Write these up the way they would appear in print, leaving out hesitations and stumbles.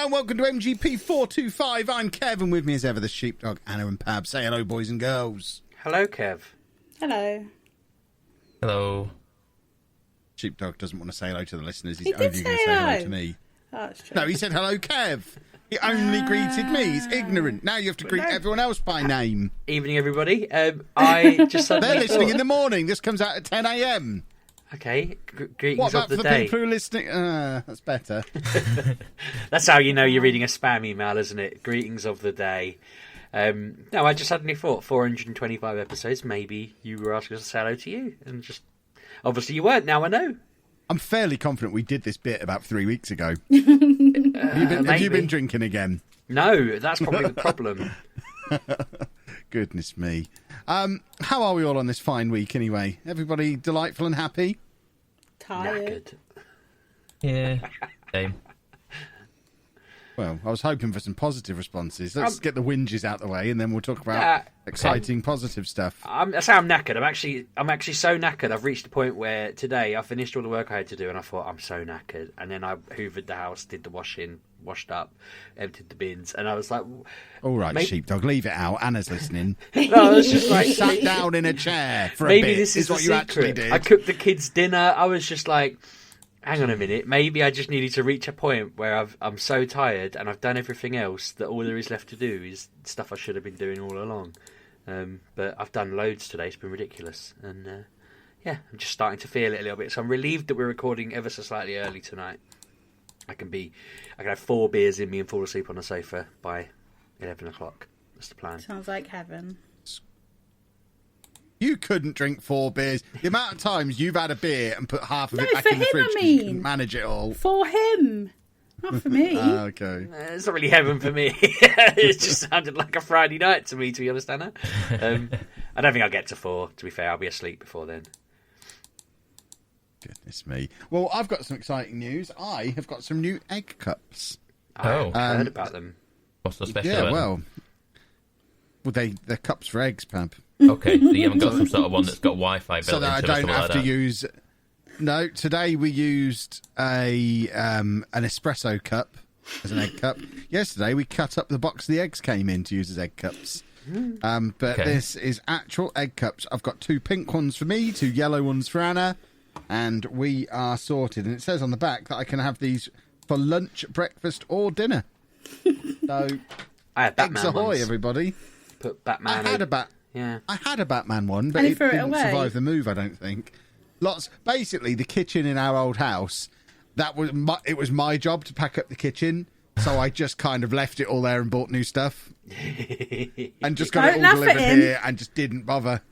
Hello and welcome to MGP425. I'm Kev, and with me as ever the Sheepdog, Anna and Pab. Say hello, boys and girls. Hello, Kev. Hello. Hello. Sheepdog doesn't want to say hello to the listeners. He's only going to say hello to me. Oh, that's true. No, he said hello, Kev. He only greeted me. He's ignorant. Now you have to greet everyone else by name. Evening, everybody. I just suddenly They're listening in the morning. This comes out at 10 a.m. Okay, greetings What about of the for day. people who are listening? That's better. That's how you know you're reading a spam email, isn't it? Greetings of the day. No, I just suddenly thought 425 episodes, maybe you were asking us to say hello to you. And just, obviously you weren't, now I know. I'm fairly confident we did this bit about 3 weeks ago. Have you been drinking again? No, that's probably the problem. Goodness me. How are we all on this fine week anyway? Everybody delightful and happy? Tired. Knackered. Yeah. Same. Well, I was hoping for some positive responses. Let's get the whinges out the way, and then we'll talk about exciting, positive stuff. I say I'm knackered. I'm actually so knackered. I've reached a point where today I finished all the work I had to do, and I thought I'm so knackered. And then I hoovered the house, did the washing, washed up, emptied the bins, and I was like, "All right, Sheepdog, leave it out. Anna's listening." No, I was just like, sat down in a chair for maybe a bit. This is what the you secret. actually did. I cooked the kids dinner. I was just like, hang on a minute. Maybe I just needed to reach a point where I'm so tired and I've done everything else that all there is left to do is stuff I should have been doing all along. But I've done loads today. It's been ridiculous. And yeah, I'm just starting to feel it a little bit. So I'm relieved that we're recording ever so slightly early tonight. I can have 4 beers in me and fall asleep on the sofa by 11 o'clock. That's the plan. Sounds like heaven. You couldn't drink 4 beers. The amount of times you've had a beer and put half of it back for in the him, fridge I because you mean. couldn't manage it all. For him. Not for me. Okay. It's not really heaven for me. It just sounded like a Friday night to me, to be honest, Anna. I don't think I'll get to 4, to be fair. I'll be asleep before then. Goodness me. Well, I've got some exciting news. I have got some new egg cups. I've heard about them. What's so special Yeah, about them? well, they're cups for eggs, Pab. Okay, so you haven't got some sort of one that's got Wi-Fi built So that I into it or don't something have like to that? use... No, today we used an espresso cup as an egg cup. Yesterday we cut up the box the eggs came in to use as egg cups. But this is actual egg cups. I've got 2 pink ones for me, 2 yellow ones for Anna, and we are sorted. And it says on the back that I can have these for lunch, breakfast or dinner. So, I had Batman eggs ahoy, ones. everybody. Put Batman I had in. I had a Batman one, but And you it threw it didn't away? survive the move, I don't think. Basically, the kitchen in our old house, it was my job to pack up the kitchen, so I just kind of left it all there and bought new stuff. And just got Don't it all laugh at delivered him. here and just didn't bother.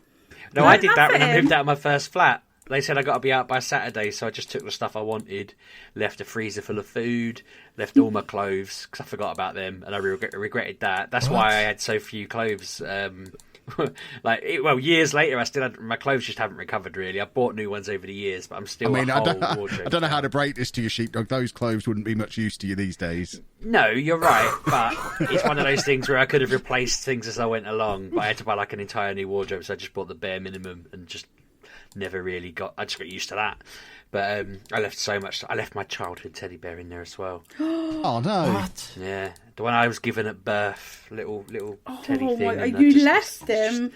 No, I did laugh that when at I him. moved out of my first flat. They said I got to be out by Saturday, so I just took the stuff I wanted, left a freezer full of food, left all my clothes, because I forgot about them, and I regretted that. That's why I had so few clothes. Years later, my clothes just haven't recovered, really. I've bought new ones over the years, but I'm still I don't know how down. to break this to you, Sheepdog. Those clothes wouldn't be much use to you these days. No, you're right, but it's one of those things where I could have replaced things as I went along, but I had to buy like an entire new wardrobe, so I just bought the bare minimum and just never really I just got used to that. But I left so much. I left my childhood teddy bear in there as well. Oh, no. What? Yeah, the one I was given at birth, little teddy thing. My, and you left him.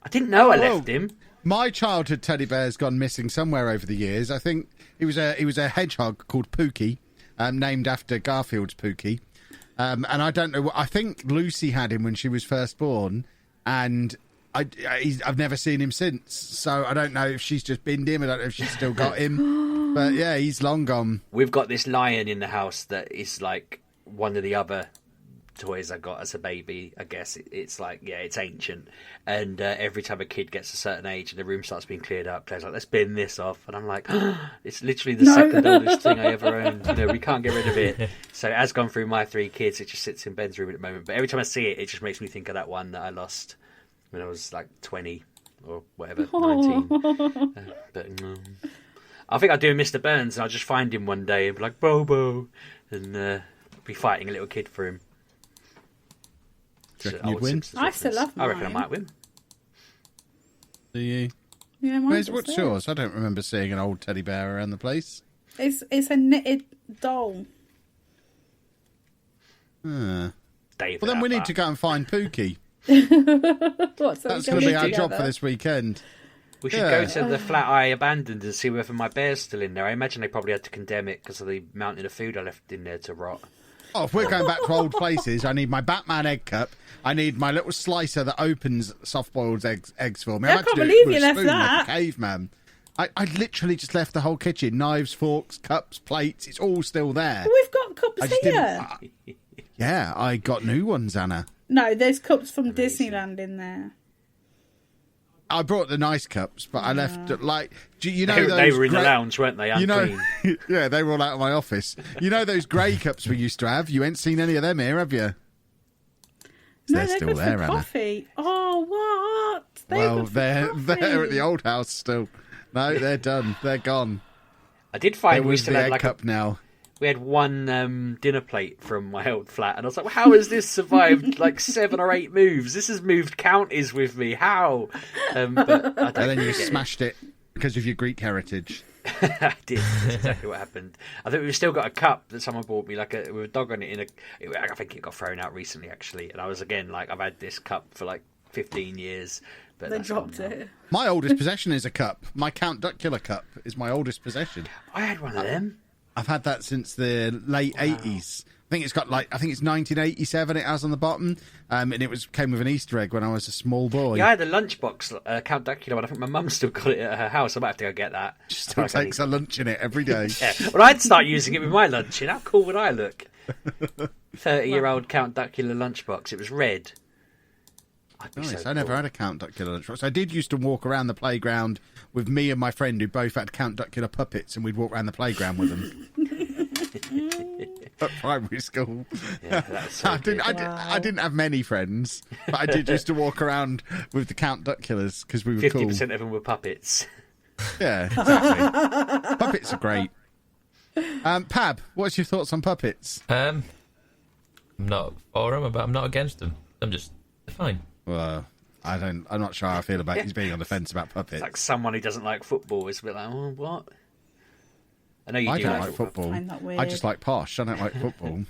I didn't know I left him. My childhood teddy bear's gone missing somewhere over the years. I think he was a hedgehog called Pookie, named after Garfield's Pookie. And I don't know. I think Lucy had him when she was first born, and I've never seen him since. So I don't know if she's just binned him. I don't know if she's still got him. But yeah, he's long gone. We've got this lion in the house that is like one of the other toys I got as a baby. I guess it's like, yeah, it's ancient. And every time a kid gets a certain age and the room starts being cleared up, Claire's like, let's bin this off. And I'm like, it's literally the second oldest thing I ever owned. We can't get rid of it. So it has gone through my 3 kids. It just sits in Ben's room at the moment. But every time I see it, it just makes me think of that one that I lost when I was like 20 or whatever, 19. I think I'll do a Mr. Burns and I'll just find him one day and be like, Bobo, and be fighting a little kid for him. Do you reckon you'd win? I still love mine. I reckon I might win. Do you? Yeah, mine's What's there. yours? I don't remember seeing an old teddy bear around the place. It's a knitted doll. David, Well, then we need to go and find Pookie. What, so That's we going to be go our job together? for this weekend. We should go to the flat I abandoned and see whether my bear's still in there. I imagine they probably had to condemn it because of the mountain of food I left in there to rot. Oh, if we're going back to old places, I need my Batman egg cup. I need my little slicer that opens soft-boiled eggs for me. I had to can't do it believe with you a left spoon that. like a caveman. I literally just left the whole kitchen. Knives, forks, cups, plates. It's all still there. We've got cups I just here. Yeah, I got new ones, Anna. No, there's cups from Disneyland in there. I brought the nice cups, but I left you know They those were in the grey- lounge, weren't they? You Unclean. know, yeah, they were all out of my office. You know those grey cups we used to have? You ain't seen any of them here, have you? No, They're they're still good there, for Anna. coffee. Oh, what? Well, good for they're coffee. at the old house still. No, they're done. They're gone. I did There find we was still the had egg like cup now. we had one dinner plate from my old flat, and I was like, well, "How has this survived like 7 or 8 moves? This has moved counties with me. How?" But I don't And then you get it. smashed it because of your Greek heritage. I did. That's exactly what happened. I think we've still got a cup that someone bought me, with a dog on it. I think it got thrown out recently, actually. And I was again like, I've had this cup for like 15 years, but They that's dropped gone now. it. My oldest possession is a cup. My Count Duckula cup is my oldest possession. I had one of them. I've had that since the late 80s. I think it's 1987 it has on the bottom. And it came with an Easter egg when I was a small boy. Yeah, I had a lunchbox Count Dracula one. I think my mum's still got it at her house. I might have to go get that. Still takes a lunch in it every day. Yeah. Well, I'd start using it with my lunch. How cool would I look? 30-year-old Count Dracula lunchbox. It was red. I'd be Nice. so I never cool. had a Count Duckula lunchbox. I did used to walk around the playground with me and my friend who both had Count Duckula puppets, and we'd walk around the playground with them. At primary school. Yeah, that was so I didn't have many friends, but I did used to walk around with the Count Duckulas because we were 50% cool. of them were puppets. Yeah, exactly. Puppets are great. Pab, what's your thoughts on puppets? I'm not for them, but I'm not against them. They're fine. Well, I'm not sure how I feel about he's being on the fence about puppets. It's like someone who doesn't like football is a bit like, oh, what? I know you I do don't like like football. football. find that weird. I just like posh. I don't like football.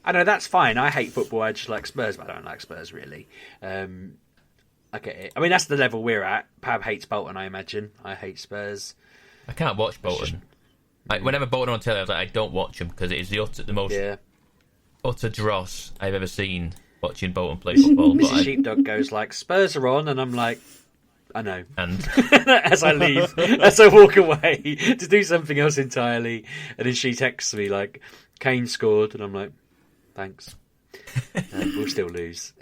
I know that's fine. I hate football. I just like Spurs, but I don't like Spurs really. I get it. I mean, that's the level we're at. Pab hates Bolton, I imagine. I hate Spurs. I can't watch Bolton. Whenever Bolton on telly, I was like, I don't watch them because it is the most utter dross I've ever seen watching Bolton play football. Mrs. Sheepdog goes like, Spurs are on, and I'm like, I know. And As I leave, as I walk away to do something else entirely, and then she texts me like, Kane scored, and I'm like, thanks. We'll still lose.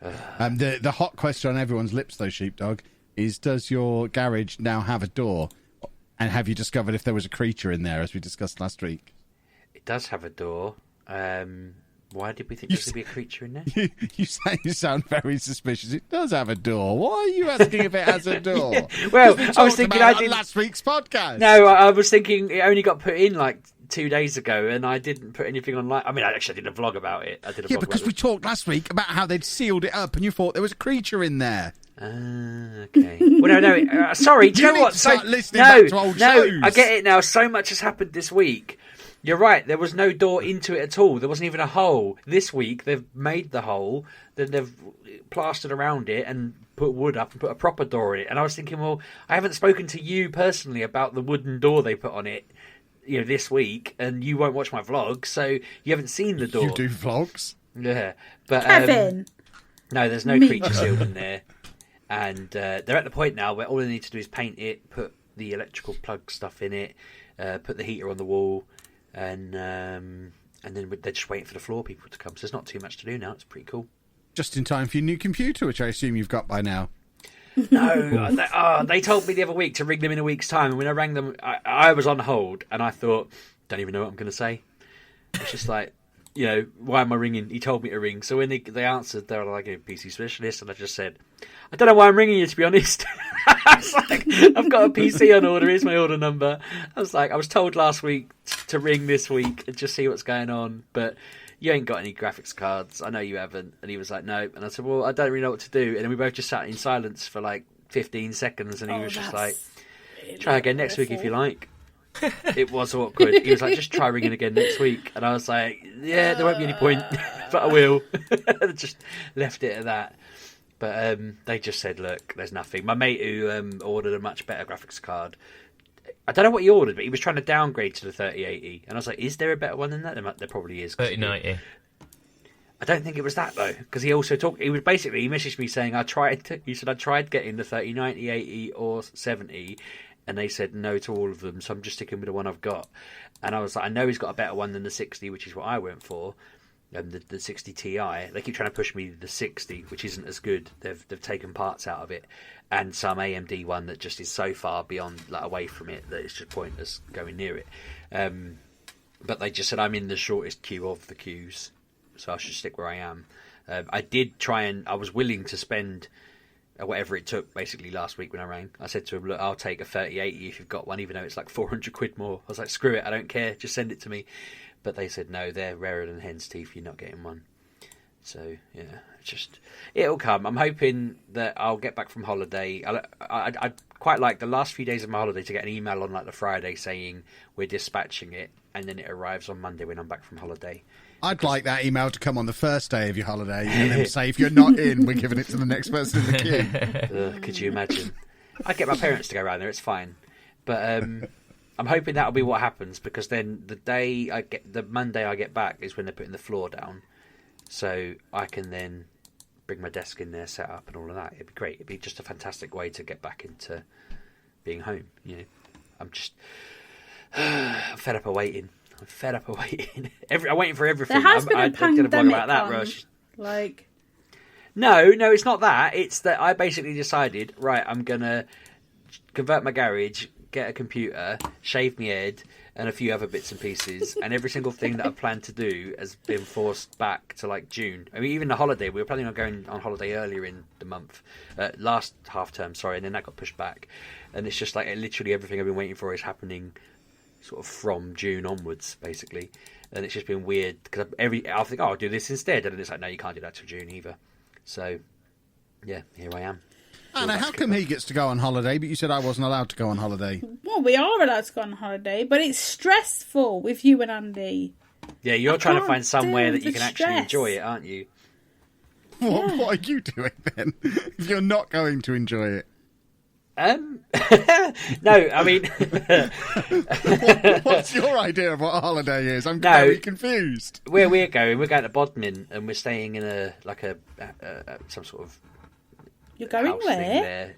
The hot question on everyone's lips, though, Sheepdog, is does your garage now have a door? And have you discovered if there was a creature in there, as we discussed last week? It does have a door. Why did we think there should be a creature in there? You sound very suspicious. It does have a door. Why are you asking if it has a door? Well, We I was talked thinking about I it didn't. on last week's podcast. No, I was thinking it only got put in like 2 days ago, and I didn't put anything online. I mean, I actually did a vlog about it. I did a Yeah, vlog because about we talked last week about how they'd sealed it up, and you thought there was a creature in there. Okay. Well, no. Sorry. Do you know need what? to start listening back to old shows. I get it now. So much has happened this week. You're right. There was no door into it at all. There wasn't even a hole. This week they've made the hole. Then they've plastered around it and put wood up and put a proper door in it. And I was thinking, well, I haven't spoken to you personally about the wooden door they put on it, this week, and you won't watch my vlog, so you haven't seen the door. You do vlogs? Yeah, but Kevin. no, there's no Me. creature sealed in there. And they're at the point now where all they need to do is paint it, put the electrical plug stuff in it, put the heater on the wall, and then they're just waiting for the floor people to come. So there's not too much to do now. It's pretty cool. Just in time for your new computer, which I assume you've got by now. No, they told me the other week to ring them in a week's time, and when I rang them, I was on hold, and I thought, don't even know what I'm going to say. It's just like, why am I ringing? He told me to ring. So when they answered, they were like a PC specialist, and I just said, I don't know why I'm ringing you, to be honest. I was like, I've got a PC on order. Here's my order number. I was told last week to ring this week and just see what's going on, but you ain't got any graphics cards. I know you haven't. And he was like, no. And I said, well, I don't really know what to do. And then we both just sat in silence for like 15 seconds, and he was just like, try again next week if you like. It was awkward. He was like, just try ringing again next week. And I was like, yeah, there won't be any point, but I will. Just left it at that. But they just said, look, there's nothing. My mate who ordered a much better graphics card, I don't know what he ordered, but he was trying to downgrade to the 3080. And I was like, is there a better one than that? There probably is. 3090. I don't think it was that though, because he also talked. He messaged me saying I tried getting the 3090, 80, or 70, and they said no to all of them. So I'm just sticking with the one I've got. And I was like, I know he's got a better one than the 60, which is what I went for, and the 60 Ti. They keep trying to push me the 60, which isn't as good. They've taken parts out of it, and some AMD one that just is so far beyond, like, away from it, that it's just pointless going near it. But they just said I'm in the shortest queue of the queues, so I should stick where I am. I did try, and I was willing to spend whatever it took, basically, last week when I rang. I said to him, look, I'll take a 3080 if you've got one, even though it's like 400 quid more. I was like, screw it, I don't care, just send it to me. But they said, no, they're rarer than hen's teeth, you're not getting one. So, yeah, it'll come. I'm hoping that I'll get back from holiday. I'd quite like the last few days of my holiday to get an email on like the Friday saying we're dispatching it, and then it arrives on Monday when I'm back from holiday. I'd like that email to come on the first day of your holiday and then say, if you're not in, we're giving it to the next person in the queue. Could you imagine? I'd get my parents to go around there, it's fine. But I'm hoping that'll be what happens, because then the Monday I get back is when they're putting the floor down. So I can then bring my desk in there, set up and all of that. It'd be great. It'd be just a fantastic way to get back into being home. You know, I'm fed up of waiting. I'm waiting for everything. There has been a pandemic did a blog about that, Rush. Like, no, it's not that. It's that I basically decided, right, I'm gonna convert my garage, get a computer, shave my head, and a few other bits and pieces. And every single thing that I planned to do has been forced back to like June. I mean, even the holiday. We were planning on going on holiday earlier in the month, last half term, sorry, and then that got pushed back. And it's just like literally everything I've been waiting for is happening sort of from June onwards, basically. And it's just been weird because I'll think, I'll do this instead, and then it's like, no, you can't do that till June either. So, yeah, here I am. Anna, how come he gets to go on holiday, but you said I wasn't allowed to go on holiday? well, we are allowed to go on holiday, but it's stressful with you and Andy. Yeah, you're trying to find somewhere that you can actually stress. enjoy it, aren't you? What are you doing then, if you're not going to enjoy it? No, I mean... What's your idea of what a holiday is? I'm very confused. Where we're going to Bodmin, and we're staying in some sort of You're going house thing where? there.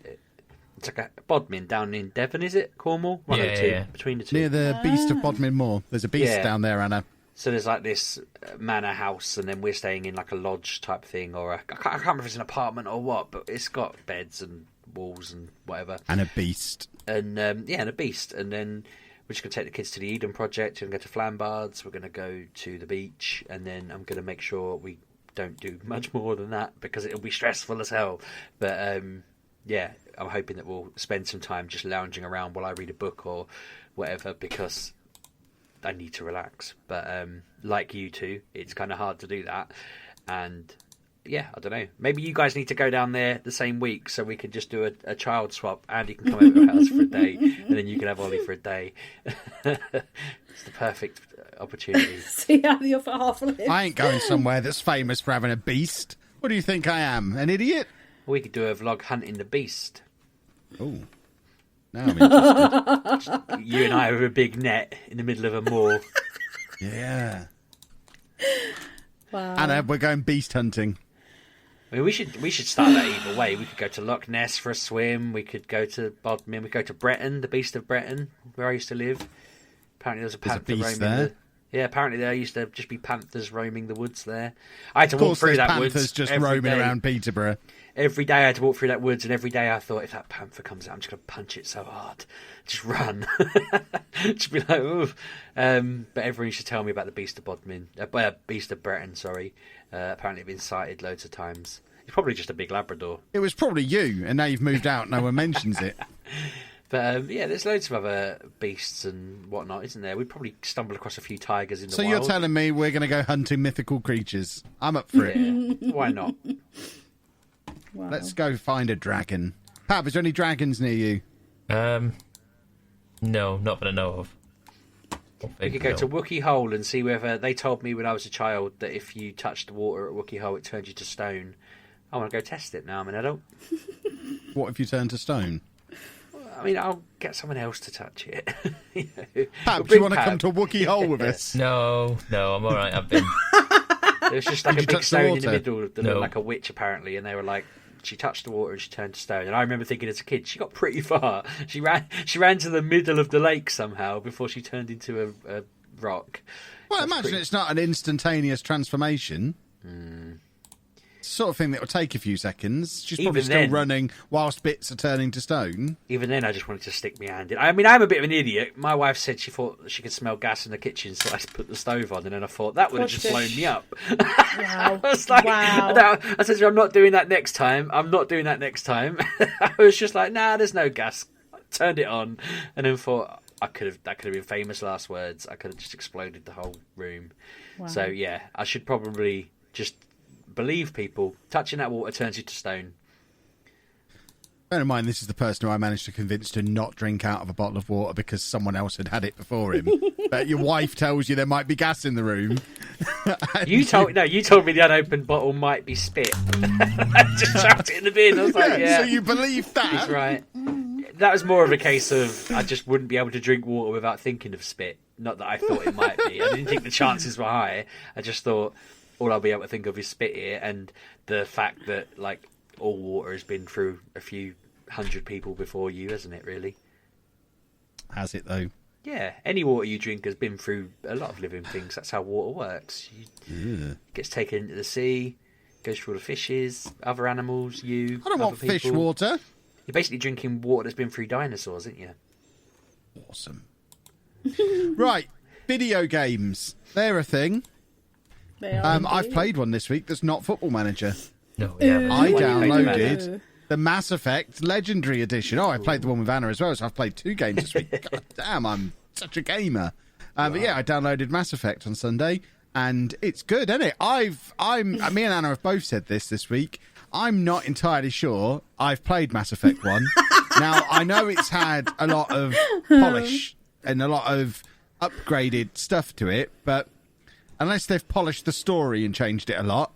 It's like a Bodmin down in Devon, is it? Cornwall? One of the two, Yeah. between the two. Near the Beast of Bodmin Moor. There's a beast Yeah. down there, Anna. So there's like this manor house, and then we're staying in like a lodge type thing, or I can't remember if it's an apartment or what, but it's got beds and walls and whatever. And a beast. And and a beast. And then we're just going to take the kids to the Eden Project. We're going to go to Flambards. We're going to go to the beach. And then I'm going to make sure we don't do much more than that, because it'll be stressful as hell. But yeah, I'm hoping that we'll spend some time just lounging around while I read a book or whatever, because I need to relax. But like you two, it's kind of hard to do that. And yeah, I don't know. Maybe you guys need to go down there the same week so we can just do a child swap. Andy can come over to our house for a day, and then you can have Ollie for a day. It's the perfect opportunity. See how the other half lives. I ain't going somewhere that's famous for having a beast. What do you think I am, an idiot? We could do a vlog hunting the beast. Oh, now I'm interested. You and I with a big net in the middle of a moor. Yeah. Wow. Anna, we're going beast hunting. I mean, we should start that either way. We could go to Loch Ness for a swim. We could go to Bodmin. We could go to Breton, the Beast of Breton, where I used to live. Apparently, there's a panther beast roaming there? Yeah, apparently there used to just be panthers roaming the woods there. I had to Of walk course, through there's that panthers woods just every roaming day. around Peterborough. Every day I had to walk through that woods, and every day I thought, if that panther comes out, I'm just going to punch it so hard. Just run. Just be like, ooh. But everyone used to tell me about the Beast of Bodmin. Beast of Breton, sorry. Apparently it's been sighted loads of times. It's probably just a big Labrador. It was probably you, and now you've moved out, no one mentions it. But yeah, there's loads of other beasts and whatnot, isn't there? We'd probably stumble across a few tigers in the So wild. you're telling me we're going to go hunting mythical creatures? I'm up for it. Yeah, why not? Wow. Let's go find a dragon. Pap, is there any dragons near you? No, not that I know of. We could go to Wookiee Hole and see whether they told me when I was a child that if you touched the water at Wookiee Hole, it turned you to stone. I want to go test it now. I'm an adult. What if you turn to stone? I mean, I'll get someone else to touch it. Pab, do you want to come to Wookiee Hole with us? No, I'm all right. I've been. There was just like a big stone in the middle that No. looked like a witch, apparently, and they were like, she touched the water and she turned to stone. And I remember thinking as a kid, she got pretty far. She ran to the middle of the lake somehow before she turned into a rock. Well, imagine it's not an instantaneous transformation. Sort of thing that will take a few seconds. She's probably still running whilst bits are turning to stone. Even then, I just wanted to stick my hand in. I mean, I'm a bit of an idiot. My wife said she thought she could smell gas in the kitchen, so I just put the stove on, and then I thought that would have just blown me up. Wow. I was like, wow. I said to her, I'm not doing that next time. I was just like, nah, there's no gas. I turned it on, and then thought that could have been famous last words. I could have just exploded the whole room. Wow. So yeah, I should probably just believe people. Touching that water turns you to stone. Bear in mind, this is the person who I managed to convince to not drink out of a bottle of water because someone else had had it before him. But your wife tells you there might be gas in the room. You told me the unopened bottle might be spit. I just chucked it in the bin. I was like, yeah. So you believe that? That's right. That was more of a case of I just wouldn't be able to drink water without thinking of spit. Not that I thought it might be. I didn't think the chances were high. I just thought all I'll be able to think of is spit here, and the fact that like all water has been through a few hundred people before you, hasn't it? Really? Has it though? Yeah. Any water you drink has been through a lot of living things. That's how water works. It gets taken into the sea, goes through all the fishes, other animals. I don't want fish water. You're basically drinking water that's been through dinosaurs, aren't you? Awesome. Right, video games. They're a thing. I've played one this week that's not Football Manager. No, yeah. I downloaded the Mass Effect Legendary Edition. Oh, I played the one with Anna as well, so I've played 2 games this week. God damn, I'm such a gamer. But yeah, I downloaded Mass Effect on Sunday, and it's good, isn't it? Me and Anna have both said this week. I'm not entirely sure I've played Mass Effect 1. Now, I know it's had a lot of polish and a lot of upgraded stuff to it, but unless they've polished the story and changed it a lot,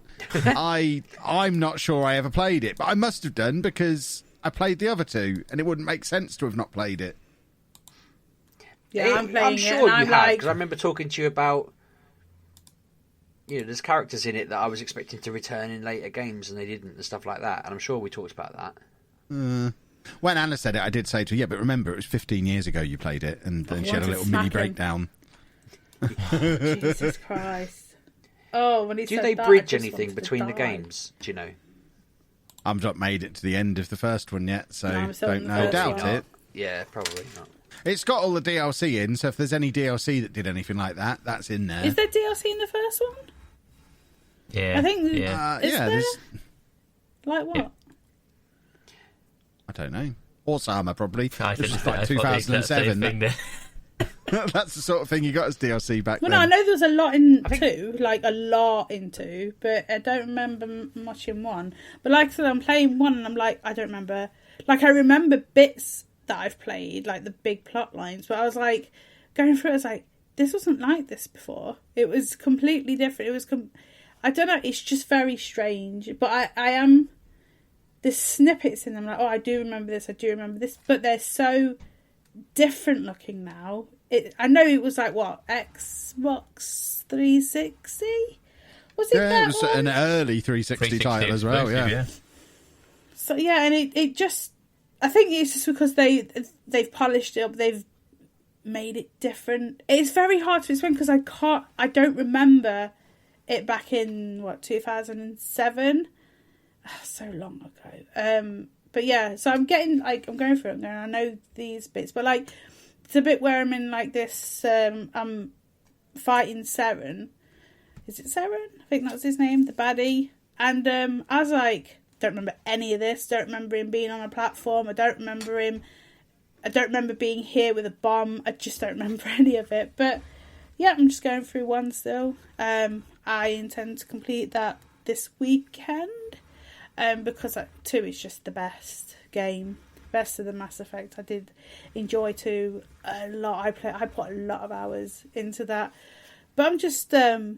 I'm not sure I ever played it. But I must have done because I played the other 2, and it wouldn't make sense to have not played it. Yeah, I'm sure you have, because I remember talking to you about, there's characters in it that I was expecting to return in later games and they didn't, and stuff like that. And I'm sure we talked about that. When Anna said it, I did say to her, yeah, but remember, it was 15 years ago you played it, and then she had a little mini breakdown. Jesus Christ. Oh, when he Do said they that, bridge I just anything wanted to between the die. games? Do you know? I've not made it to the end of the first one yet, so No, I'm still don't in the know. first Doubt one. it. Yeah, probably not. It's got all the DLC in, so if there's any DLC that did anything like that, that's in there. Is there DLC in the first one? Yeah. I think. Yeah. Is yeah, there? there's... Like what? Yeah. I don't know. Horse armor, probably. I This think was like I thought the exact same 2007. thing there. That's the sort of thing you got as DLC back Well, no, I then. know there was a lot in 2, like a lot in 2, but I don't remember much in 1. But like I said, I'm playing 1 and I'm like, I don't remember. Like, I remember bits that I've played, like the big plot lines, but I was like, going through it, I was like, this wasn't like this before. It was completely different. It was, I don't know, it's just very strange. But I am, there's snippets in them, like, oh, I do remember this, but they're so different looking now. I know it was like what, Xbox 360? Was it Yeah, that it was one? an early 360 title as well, yeah. So yeah, and it just, I think it's just because they've polished it up, they've made it different. It's very hard to explain because I don't remember it back in 2007. So long ago. But yeah, so I'm getting I'm going through it and I know these bits, but like it's a bit where I'm in like this. I'm fighting Seren. Is it Seren? I think that's his name, the baddie. And I was like, don't remember any of this. Don't remember him being on a platform. I don't remember being here with a bomb. I just don't remember any of it. But yeah, I'm just going through 1 still. I intend to complete that this weekend. Because 2 is just the best game. best of the Mass Effect. I did enjoy 2 a lot. I put a lot of hours into that. But I'm just so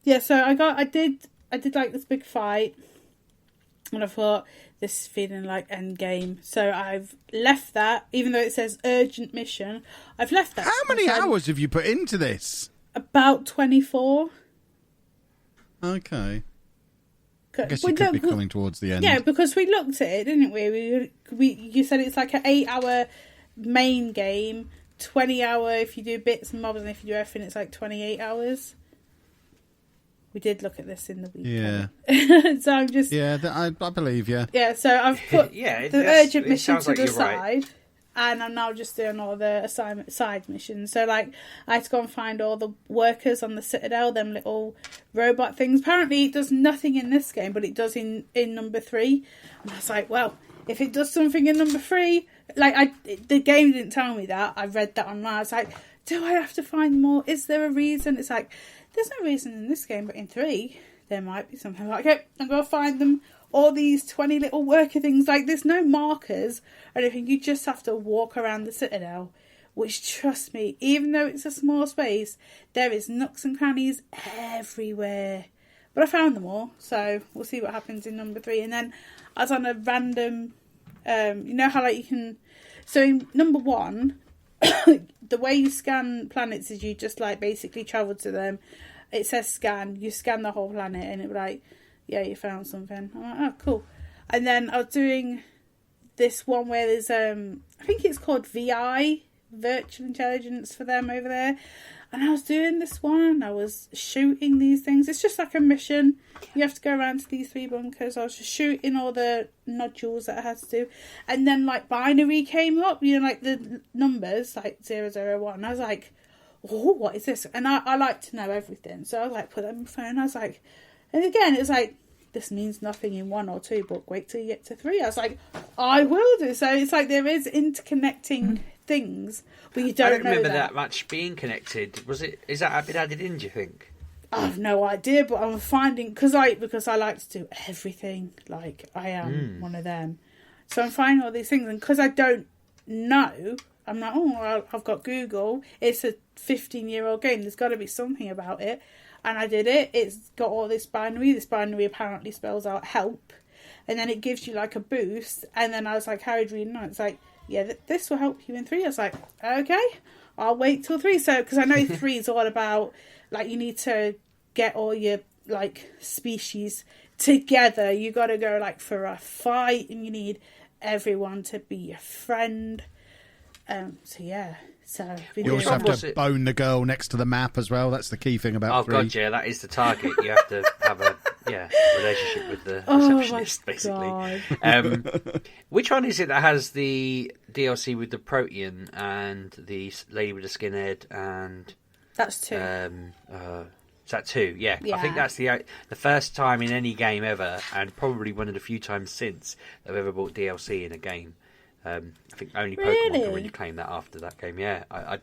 I did like this big fight, and I thought this is feeling like end game. So I've left that, even though it says urgent mission. I've left that. How many hours have you put into this? About 24. Okay. I guess you could be coming towards the end. Yeah, because we looked at it, didn't we? You said it's like an 8-hour main game, 20-hour if you do bits and mobs, and if you do everything, it's like 28 hours. We did look at this in the weekend. Yeah. So I'm just... Yeah, I believe, yeah. Yeah, so I've put the urgent mission to the side, and I'm now just doing all the side missions. So, like, I had to go and find all the workers on the Citadel, them little robot things. Apparently it does nothing in this game, but it does in number 3. And I was like, well, if it does something in number 3... Like, the game didn't tell me that. I read that online. I was like, do I have to find more? Is there a reason? It's like... There's no reason in this game, but in 3, there might be something. Like, okay, I'm going to find them. All these 20 little worker things. Like, there's no markers or anything. You just have to walk around the Citadel. Which, trust me, even though it's a small space, there is nooks and crannies everywhere. But I found them all, so we'll see what happens in number 3. And then I was on a random... you know how, like, you can... So in number 1... the way you scan planets is you just like basically travel to them. It says scan. You scan the whole planet, and it would like, yeah, you found something. I'm like, oh, cool. And then I was doing this one where there's I think it's called VI, Virtual Intelligence for them over there. And I was doing this one, and I was shooting these things. It's just like a mission. You have to go around to these 3 bunkers. I was just shooting all the nodules that I had to do. And then, like, binary came up, you know, like the numbers, like 001. I was like, oh, what is this? And I like to know everything. So I was like, put that on my phone. I was like, and again, it was like, this means nothing in 1 or 2, but wait till you get to 3. I was like, I will do. So it's like there is interconnecting things, but you don't know remember that much being connected. Is that been added in, do you think? I have no idea, but I'm finding because I like to do everything. Like, I am one of them, so I'm finding all these things, and because I don't know, I'm like, oh, well, I've got Google. It's a 15-year-old game. There's got to be something about it, and I did it. It's got all this binary. This binary apparently spells out help, and then it gives you like a boost. And then I was like, how do you know? It's like, yeah, this will help you in 3. I was like, okay, I'll wait till 3. So, because I know 3 is all about, like, you need to get all your, like, species together. You got to go, like, for a fight, and you need everyone to be your friend. So, yeah. So you also have to bone the girl next to the map as well. That's the key thing about 3. Oh, God, yeah, that is the target. You have to have a relationship with the receptionist, basically. Which one is it that has the DLC with the Protean and the lady with the skinhead? And that's 2. Is that 2? Yeah. I think that's the first time in any game ever, and probably one of the few times since they've ever bought DLC in a game. I think only Pokemon can really claim that after that game. Yeah, I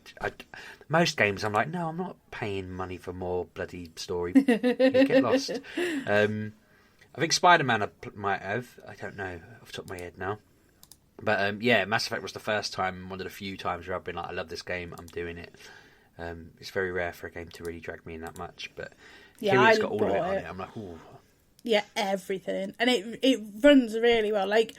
most games I'm like, no, I'm not paying money for more bloody story. You get lost. I think Spider-Man might have. I don't know off the top of my head now. But Mass Effect was the first time, one of the few times where I've been like, I love this game, I'm doing it. It's very rare for a game to really drag me in that much. But Kiri's got all of it on it. I'm like, ooh. Yeah, everything. And it runs really well. Like,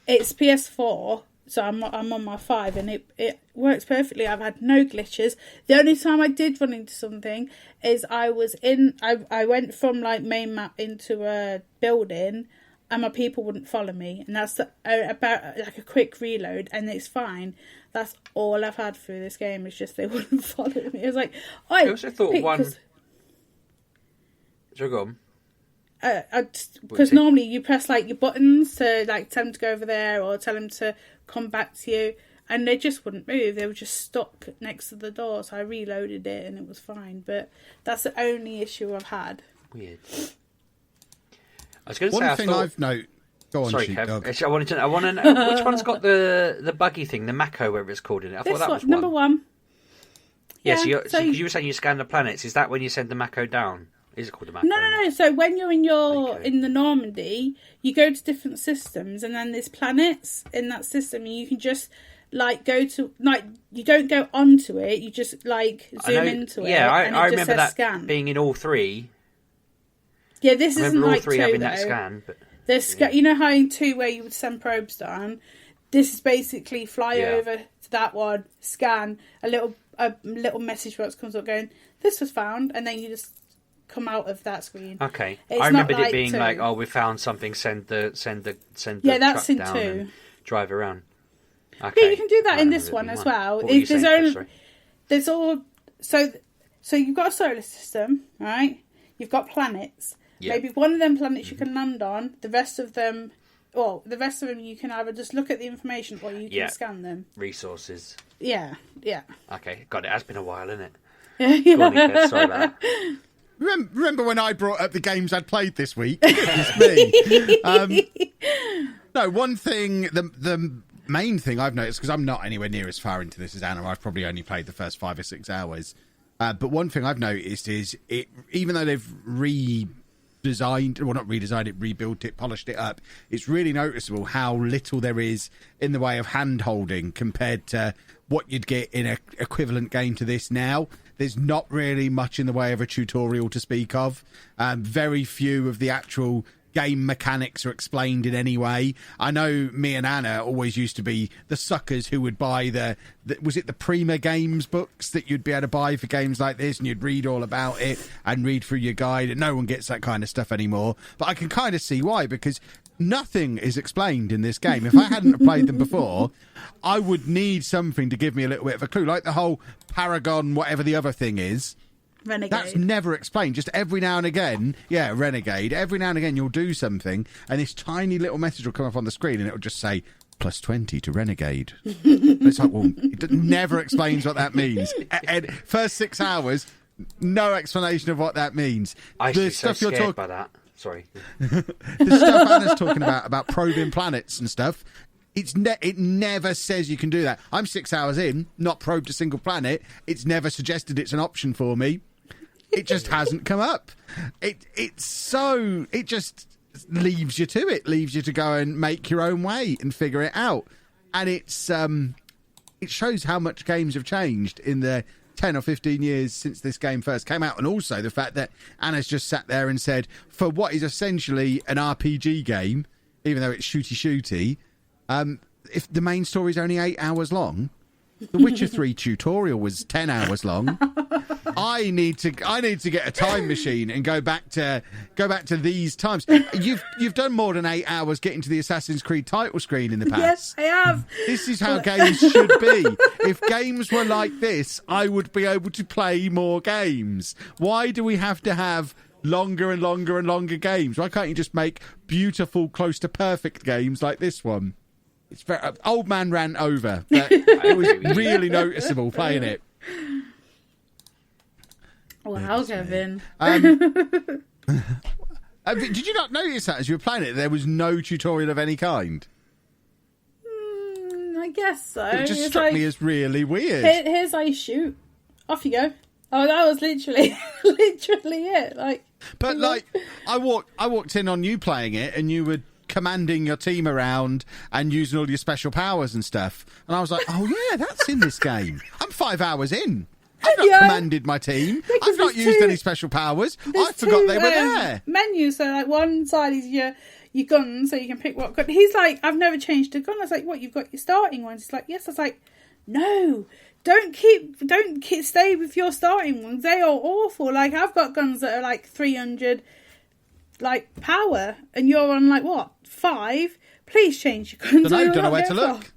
it's PS4, so I'm on my 5, and it works perfectly. I've had no glitches. The only time I did run into something is I went from, like, main map into a building, and my people wouldn't follow me. And that's about, like, a quick reload, and it's fine. That's all I've had through this game, is just they wouldn't follow me. It was like, I also thought one... So go on. Because normally you press like your buttons to like tell them to go over there or tell them to come back to you, and they just wouldn't move. They were just stuck next to the door. So I reloaded it and it was fine. But that's the only issue I've had. Weird. I was going to say one thing I've noted. Go on, sorry, Sheepdog. Kev. I wanted to know which one's got the buggy thing, the Mako, whatever it's called in it. I thought that was number 1. Yeah, so you were saying you scan the planets. Is that when you send the Mako down? Is it called a map? No. So when you're in the Normandy, you go to different systems, and then there's planets in that system, and you can just go to you don't go onto it. You just zoom into it. Yeah, I remember that scan. being in all three. Yeah, this isn't all like three 2 having though. that scan, but You know how in 2 where you would send probes down. This is basically fly over to that one, scan a little message box comes up going, "This was found," and then you just come out of that screen. Okay, It's I remembered not it being 2. like, "Oh, we found something. Send the Yeah, that's truck in down 2. and drive around." Okay. Yeah, you can do that in this one as well. What were you saying, sorry? There's all so you've got a solar system, right? You've got planets. Yeah. Maybe one of them planets you can land on. The rest of them you can either just look at the information or you can scan them. Resources. Yeah. Okay, got it. Has been a while, isn't it? Go on, Nick, sorry about that. Remember when I brought up the games I'd played this week? It's me. No, one thing, the main thing I've noticed, because I'm not anywhere near as far into this as Anna, I've probably only played the first 5 or 6 hours. But one thing I've noticed is even though they've rebuilt it, polished it up, it's really noticeable how little there is in the way of hand-holding compared to what you'd get in an equivalent game to this now. There's not really much in the way of a tutorial to speak of. Very few of the actual game mechanics are explained in any way. I know me and Anna always used to be the suckers who would buy was it the Prima Games books that you'd be able to buy for games like this, and you'd read all about it and read through your guide, and no one gets that kind of stuff anymore. But I can kind of see why, because nothing is explained in this game. If I hadn't have played them before, I would need something to give me a little bit of a clue, like the whole Paragon, whatever the other thing is. Renegade. That's never explained. Just every now and again, Renegade. Every now and again, you'll do something, and this tiny little message will come up on the screen, and it'll just say +20 to Renegade. It's like, well, it never explains what that means. And first 6 hours, no explanation of what that means. I used to be so scared by that. Sorry. The stuff Anna's talking about probing planets and stuff. It never says you can do that. I'm 6 hours in, not probed a single planet. It's never suggested it's an option for me. It just hasn't come up. It just leaves you to it. Leaves you to go and make your own way and figure it out. And it shows how much games have changed in the 10 or 15 years since this game first came out, and also the fact that Anna's just sat there and said, for what is essentially an RPG game, even though it's shooty, if the main story is only 8 hours long, The Witcher 3 tutorial was 10 hours long. I need to get a time machine and go back to these times. You've done more than 8 hours getting to the Assassin's Creed title screen in the past. Yes, I have. This is how games should be. If games were like this, I would be able to play more games. Why do we have to have longer and longer and longer games? Why can't you just make beautiful, close to perfect games like this one? It's very old man rant over. But it was really noticeable playing it. Wow, Kevin. Did you not notice that as you were playing it? There was no tutorial of any kind. I guess so. It just struck me as really weird. Here's how you shoot. Off you go. Oh, that was literally it. I walked in on you playing it, and you were commanding your team around and using all your special powers and stuff. And I was like, oh yeah, that's in this game. I'm 5 hours in. I've not commanded my team. I've not used any special powers. I forgot they were there. Menus. So like one side is your gun, so you can pick what gun. He's like, I've never changed a gun. I was like, what? You've got your starting ones? He's like, yes. I was like, no. Don't stay with your starting ones. They are awful. Like I've got guns that are like 300 power, and you're on like what 5? Please change your guns. I don't know where to look.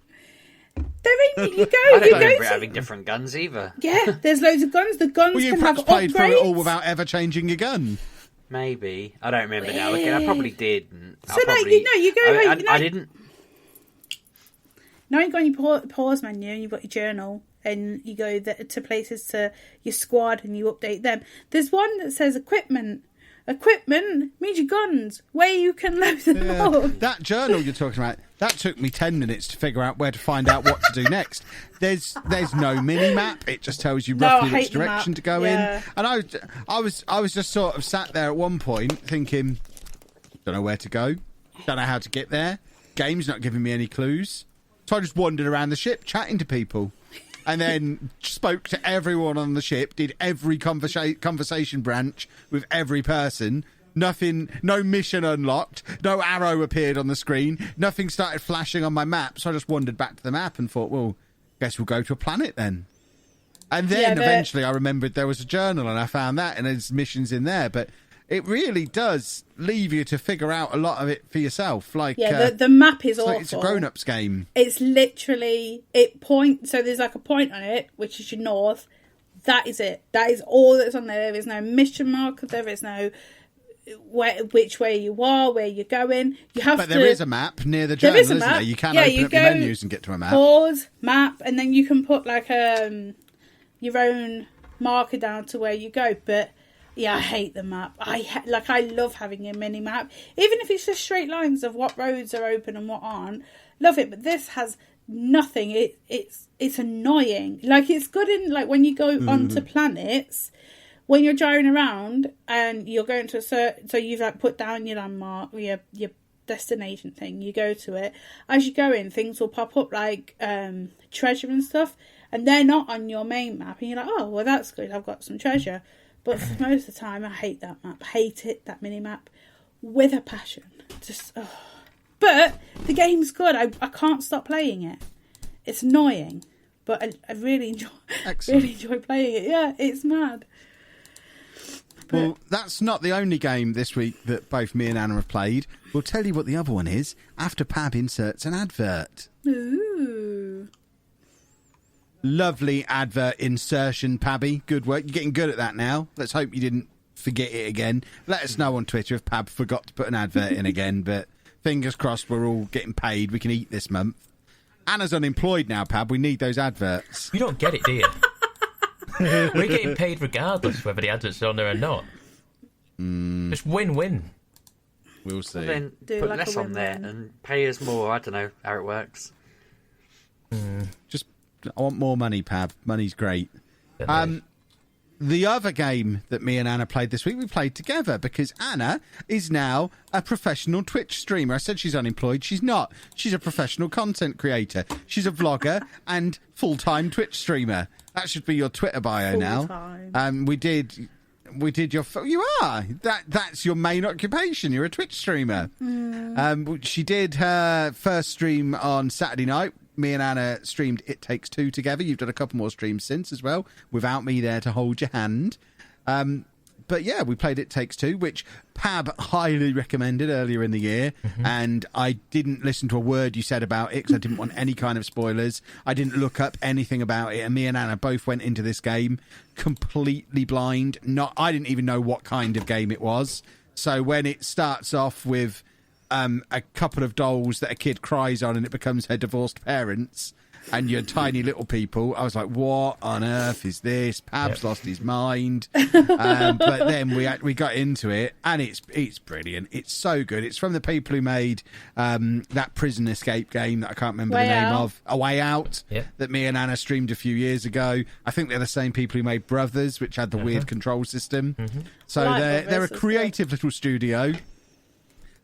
I don't remember having different guns either. Yeah, there's loads of guns. The guns well, you can perhaps have played upgrades. through it all without ever changing your gun. Maybe I don't remember now. Again, I probably did. I didn't. Now you go on your pause menu and you've got your journal, and you go to places to your squad and you update them. There's one that says equipment, Equipment means your guns, where you can load them up. That journal you're talking about, that took me 10 minutes to figure out where to find out what to do next. There's no mini map. It just tells you roughly which direction to go in. And I was just sort of sat there at one point thinking, don't know where to go, don't know how to get there. Game's not giving me any clues. So I just wandered around the ship chatting to people. And then spoke to everyone on the ship, did every conversation branch with every person. Nothing, no mission unlocked, no arrow appeared on the screen, nothing started flashing on my map. So I just wandered back to the map and thought, well, guess we'll go to a planet then. And then eventually I remembered there was a journal and I found that and there's missions in there. But it really does leave you to figure out a lot of it for yourself. Like, the map is awful. It's a grown-ups game. It's literally, so there's like a point on it, which is your north. That is it. That is all that's on there. There is no mission marker. There is no which way you are, where you're going. But there is a map near the journal, isn't there? You can open up your menus and get to a map. Pause, map, and then you can put like your own marker down to where you go. But yeah, I hate the map. I love having a mini map, even if it's just straight lines of what roads are open and what aren't. Love it, but this has nothing. It's annoying. Like, it's good in like when you go onto planets, when you're driving around and you're going to so you've like put down your landmark, your destination thing. You go to it. As you go in, things will pop up like treasure and stuff, and they're not on your main map. And you're like, oh well, that's good. I've got some treasure. But for most of the time, I hate that map. Hate it, that mini-map, with a passion. Just, oh. But the game's good. I can't stop playing it. It's annoying, but I really enjoy playing it. Yeah, it's mad. Well, that's not the only game this week that both me and Anna have played. We'll tell you what the other one is after Pab inserts an advert. Ooh. Lovely advert insertion, Pabby. Good work. You're getting good at that now. Let's hope you didn't forget it again. Let us know on Twitter if Pab forgot to put an advert in again, but fingers crossed we're all getting paid. We can eat this month. Anna's unemployed now, Pab. We need those adverts. You don't get it, do you? We're getting paid regardless whether the adverts are on there or not. Just win-win. We'll see. Well, then put like less on there and pay us more. I don't know how it works. Just... I want more money, Pab. Money's great. The other game that me and Anna played this week, we played together because Anna is now a professional Twitch streamer. I said she's unemployed. She's not. She's a professional content creator. She's a vlogger and full-time Twitch streamer. That should be your Twitter bio now. We did your... You are. That's your main occupation. You're a Twitch streamer. She did her first stream on Saturday night. Me and Anna streamed It Takes Two together. You've done a couple more streams since as well, without me there to hold your hand. But yeah, we played It Takes Two, which Pab highly recommended earlier in the year. And I didn't listen to a word you said about it because I didn't want any kind of spoilers. I didn't look up anything about it. And me and Anna both went into this game completely blind. I didn't even know what kind of game it was. So when it starts off with a couple of dolls that a kid cries on and it becomes her divorced parents and your tiny little people, I was like, what on earth is this? Pab's lost his mind. But then we got into it and it's brilliant. It's so good. It's from the people who made that prison escape game that I can't remember the name of, A Way Out, that me and Anna streamed a few years ago. I think they're the same people who made Brothers, which had the weird control system. So they're a creative little studio.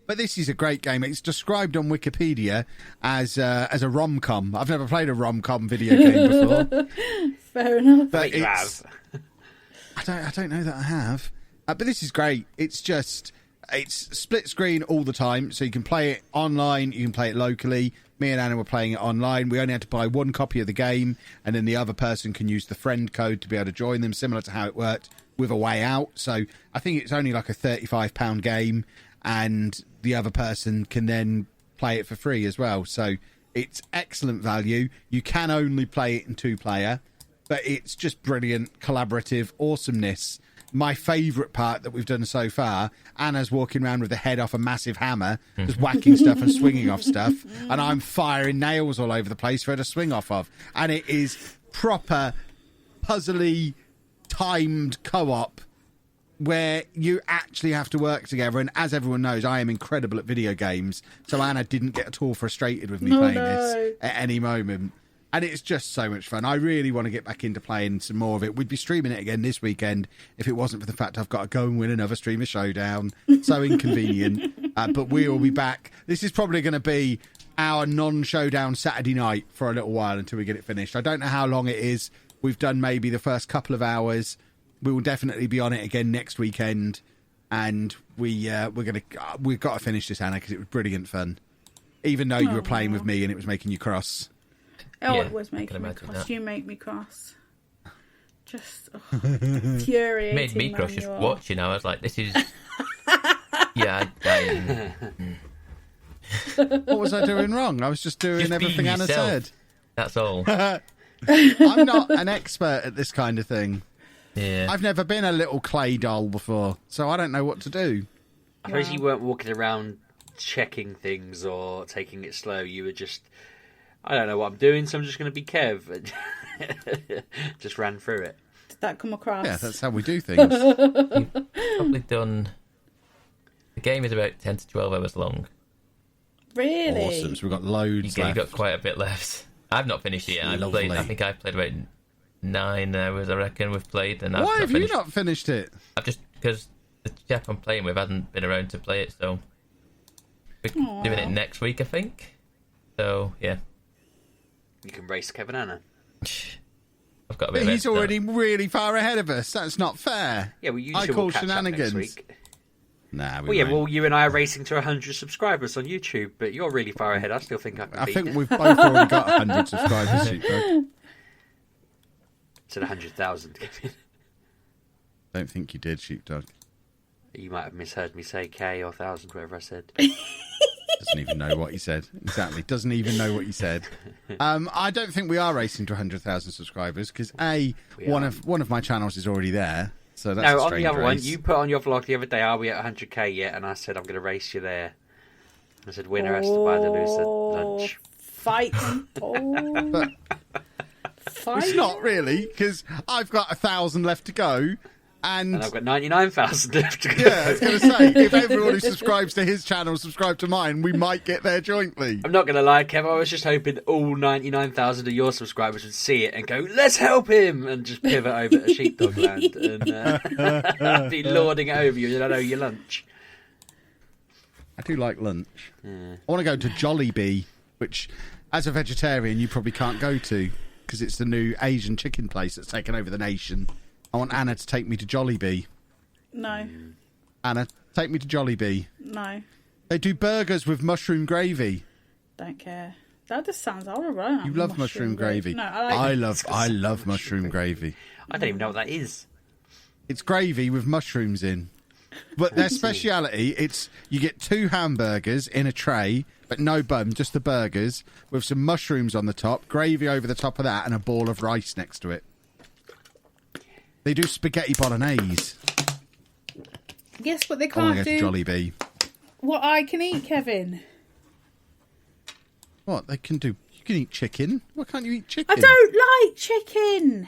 But this is a great game. It's described on Wikipedia as a rom-com. I've never played a rom-com video game before. Fair enough. But I don't know that I have. But this is great. It's split screen all the time, so you can play it online, you can play it locally. Me and Anna were playing it online. We only had to buy one copy of the game, and then the other person can use the friend code to be able to join them, similar to how it worked with A Way Out. So I think it's only like a £35 game, and the other person can then play it for free as well. So it's excellent value. You can only play it in 2-player, but it's just brilliant, collaborative awesomeness. My favourite part that we've done so far, Anna's walking around with the head off a massive hammer, just whacking stuff and swinging off stuff, and I'm firing nails all over the place for her to swing off of. And it is proper puzzly, timed co-op where you actually have to work together. And as everyone knows, I am incredible at video games. So Anna didn't get at all frustrated with me playing this at any moment. And it's just so much fun. I really want to get back into playing some more of it. We'd be streaming it again this weekend if it wasn't for the fact I've got to go and win another Streamer Showdown. So inconvenient. But we will be back. This is probably going to be our non-showdown Saturday night for a little while until we get it finished. I don't know how long it is. We've done maybe the first couple of hours. We will definitely be on it again next weekend. And we've got to finish this, Anna, because it was brilliant fun. Even though you were playing with me and it was making you cross. Oh, Yeah, it was making me cross. that. You make me cross. Just infuriating. Made me cross just watching. I was like, this is... yeah, What was I doing wrong? I was just doing Just everything being Anna yourself. said. That's all. I'm not an expert at this kind of thing. Yeah. I've never been a little clay doll before, so I don't know what to do. I suppose you weren't walking around checking things or taking it slow. You were just, I don't know what I'm doing, so I'm just going to be Kev. Just ran through it. Did that come across? Yeah, that's how we do things. Probably done... The game is about 10 to 12 hours long. Really? Awesome. So we've got loads You've left. got quite a bit left. I've not finished it yet. I think I've played about 9 hours, I reckon, we've played. And Why have you not finished it? I've just... Because the chap I'm playing with hasn't been around to play it, so... We're doing it next week, I think. So, yeah. You can race Kevin Anna. I've got a bit But of he's already really far ahead of us. That's not fair. Yeah, well, you I two call will catch up next shenanigans. week. Nah, Well, yeah, well, you and I are racing to 100 subscribers on YouTube, but you're really far ahead. I still think I can I beat think it. we've both already got 100 subscribers. Sheepdog. To the 100,000. Don't think you did, Sheepdog. You might have misheard me say K or 1,000, whatever I said. Doesn't even know what he said. Exactly. Doesn't even know what he said. I don't think we are racing to 100,000 subscribers because one of my channels is already there. So that's No, a on strange the other race. one, you put on your vlog the other day, are we at 100k yet? And I said, I'm going to race you there. I said, winner has to buy the loser lunch. Fight. Oh. Fight. It's not really because I've got 1,000 left to go. And I've got 99,000 left to go. yeah, I was going to say, if everyone who subscribes to his channel subscribe to mine, we might get there jointly. I'm not going to lie, Kev, I was just hoping all 99,000 of your subscribers would see it and go, let's help him, and just pivot over to Sheepdog Land and be lording it over you and I know your lunch. I do like lunch. Yeah. I want to go to Jollibee, which, as a vegetarian, you probably can't go to because it's the new Asian chicken place that's taken over the nation. I want Anna to take me to Jollibee. No. Anna, take me to Jollibee. No. They do burgers with mushroom gravy. Don't care. That just sounds horrible. I don't You have love mushroom gravy. No, I love mushroom gravy. I don't even know what that is. It's gravy with mushrooms in. But their speciality, it's you get 2 hamburgers in a tray, but no bun, just the burgers, with some mushrooms on the top, gravy over the top of that, and a ball of rice next to it. They do spaghetti bolognese. Yes, but they I want can't to go do to Jollibee. what I can eat, Kevin. What they can do? You can eat chicken. Why can't you eat chicken? I don't like chicken.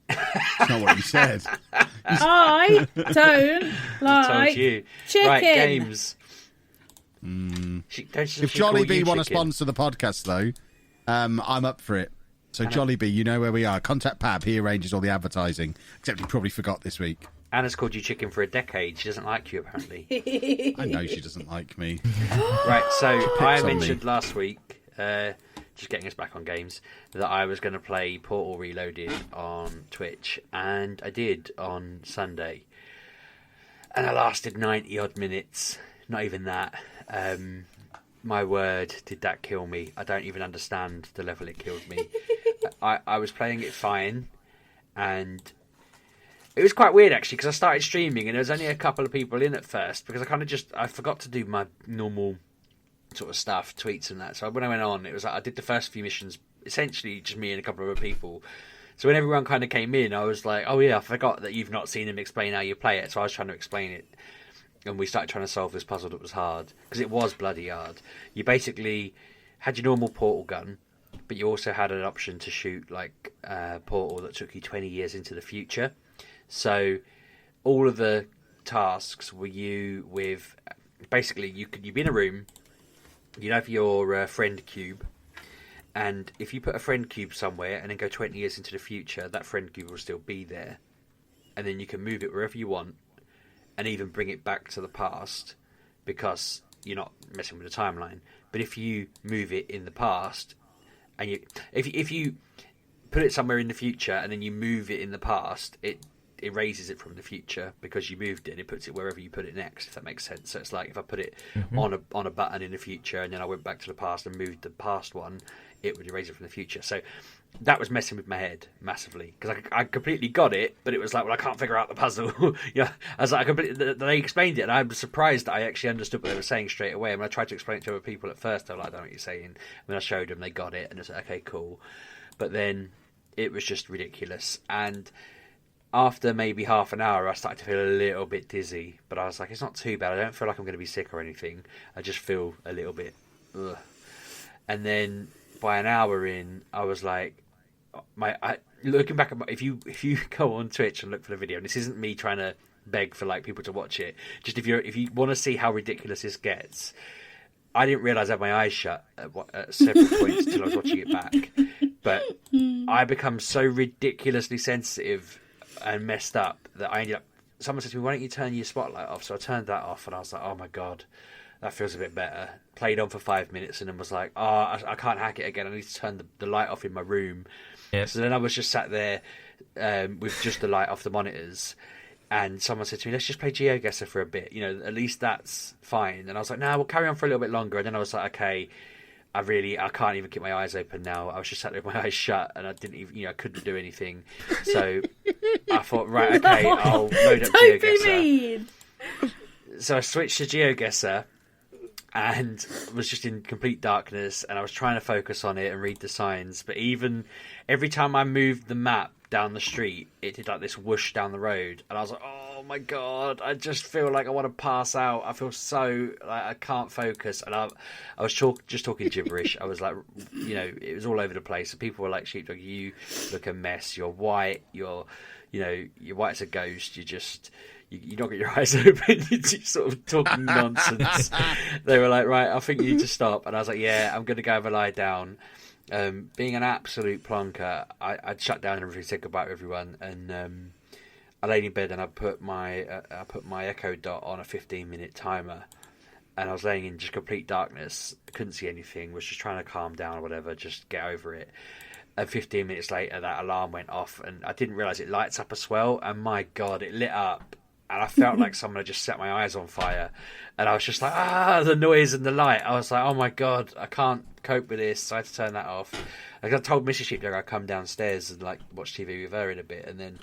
That's not what you said. I don't I like told you. chicken. Right, games. If Jollibee want to sponsor the podcast, though, I'm up for it. So Jollibee, you know where we are. Contact Pab. He arranges all the advertising. Except he probably forgot this week. Anna's called you chicken for a decade. She doesn't like you, apparently. I know she doesn't like me. Right, so I on me. mentioned last week, just getting us back on games, that I was going to play Portal Reloaded on Twitch, and I did on Sunday. And I lasted 90-odd minutes. Not even that. My word, did that kill me. I don't even understand the level it killed me. I was playing it fine, and it was quite weird, actually, because I started streaming, and there was only a couple of people in at first, because I forgot to do my normal sort of stuff, tweets and that. So when I went on, it was like I did the first few missions, essentially just me and a couple of other people. So when everyone kind of came in, I was like, oh yeah, I forgot that you've not seen him explain how you play it. So I was trying to explain it. And we started trying to solve this puzzle that was hard, because it was bloody hard. You basically had your normal portal gun, but you also had an option to shoot like a portal that took you 20 years into the future. So all of the tasks were you with? Basically, you'd be in a room. You'd have your friend cube, and if you put a friend cube somewhere and then go 20 years into the future, that friend cube will still be there, and then you can move it wherever you want, and even bring it back to the past, because you're not messing with the timeline. But if you move it in the past, and if you put it somewhere in the future and then you move it in the past, it erases it from the future because you moved it and it puts it wherever you put it next, if that makes sense. So it's like if I put it on a button in the future and then I went back to the past and moved the past one, it would erase it from the future. So that was messing with my head massively, because I completely got it, but it was like, well, I can't figure out the puzzle. Yeah, I was like, they explained it, and I was surprised that I actually understood what they were saying straight away. And when I tried to explain it to other people at first, they were like, I don't know what you're saying. And when I showed them, they got it, and it's like, okay, cool. But then it was just ridiculous. And after maybe half an hour, I started to feel a little bit dizzy, but I was like, it's not too bad. I don't feel like I'm going to be sick or anything. I just feel a little bit ugh. And then by an hour in, I was like, looking back at if you go on Twitch and look for the video, and this isn't me trying to beg for like people to watch it, just if you want to see how ridiculous this gets, I didn't realise I had my eyes shut at several points until I was watching it back. But I become so ridiculously sensitive and messed up that I ended up. Someone said to me, "Why don't you turn your spotlight off?" So I turned that off, and I was like, "Oh my god, that feels a bit better." Played on for 5 minutes, and then was like, "Oh, I can't hack it again. I need to turn the light off in my room." Yep. So then I was just sat there with just the light off the monitors, and someone said to me, "Let's just play GeoGuessr for a bit. You know, at least that's fine." And I was like, "No, we'll carry on for a little bit longer." And then I was like, "Okay, I can't even keep my eyes open now." I was just sat there with my eyes shut, and I didn't even, I couldn't do anything. So I thought, right, okay, I'll load up GeoGuessr. So I switched to GeoGuessr and was just in complete darkness, and I was trying to focus on it and read the signs. But even every time I moved the map down the street, it did like this whoosh down the road, and I was like, oh my god, I just feel like I want to pass out. I feel so like I can't focus, and I was just talking gibberish. I was like, it was all over the place. And people were like, "Sheepdog, you look a mess. You're white. You're white as a ghost. You don't get your eyes open. You're just sort of talking nonsense." They were like, "Right, I think you need to stop." And I was like, "Yeah, I'm going to go have a lie down." Being an absolute plonker, I'd shut down everything, said goodbye to everyone, and I laid in bed and I put my Echo Dot on a 15-minute timer, and I was laying in just complete darkness. Couldn't see anything. Was just trying to calm down or whatever, just get over it. And 15 minutes later, that alarm went off, and I didn't realise it lights up as well. And my God, it lit up. And I felt like someone had just set my eyes on fire. And I was just like, the noise and the light. I was like, oh my God, I can't cope with this. So I had to turn that off. Like, I told Mrs. Sheepdog I'd come downstairs and like watch TV with her in a bit. And then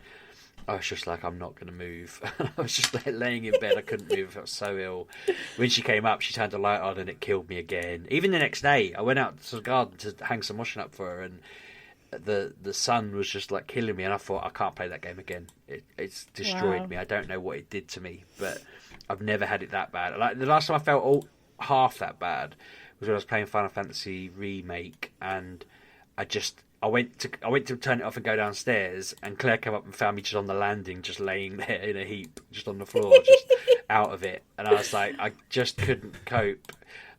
I was just like, I'm not going to move. I was just like, laying in bed. I couldn't move. I felt so ill. When she came up, she turned the light on and it killed me again. Even the next day, I went out to the garden to hang some washing up for her, and the sun was just like killing me, and I thought, I can't play that game again. It's destroyed me. I don't know what it did to me, but I've never had it that bad. Like the last time I felt half that bad was when I was playing Final Fantasy Remake, and I went to turn it off and go downstairs, and Claire came up and found me just on the landing, just laying there in a heap, just on the floor, just out of it. And I was like, I just couldn't cope.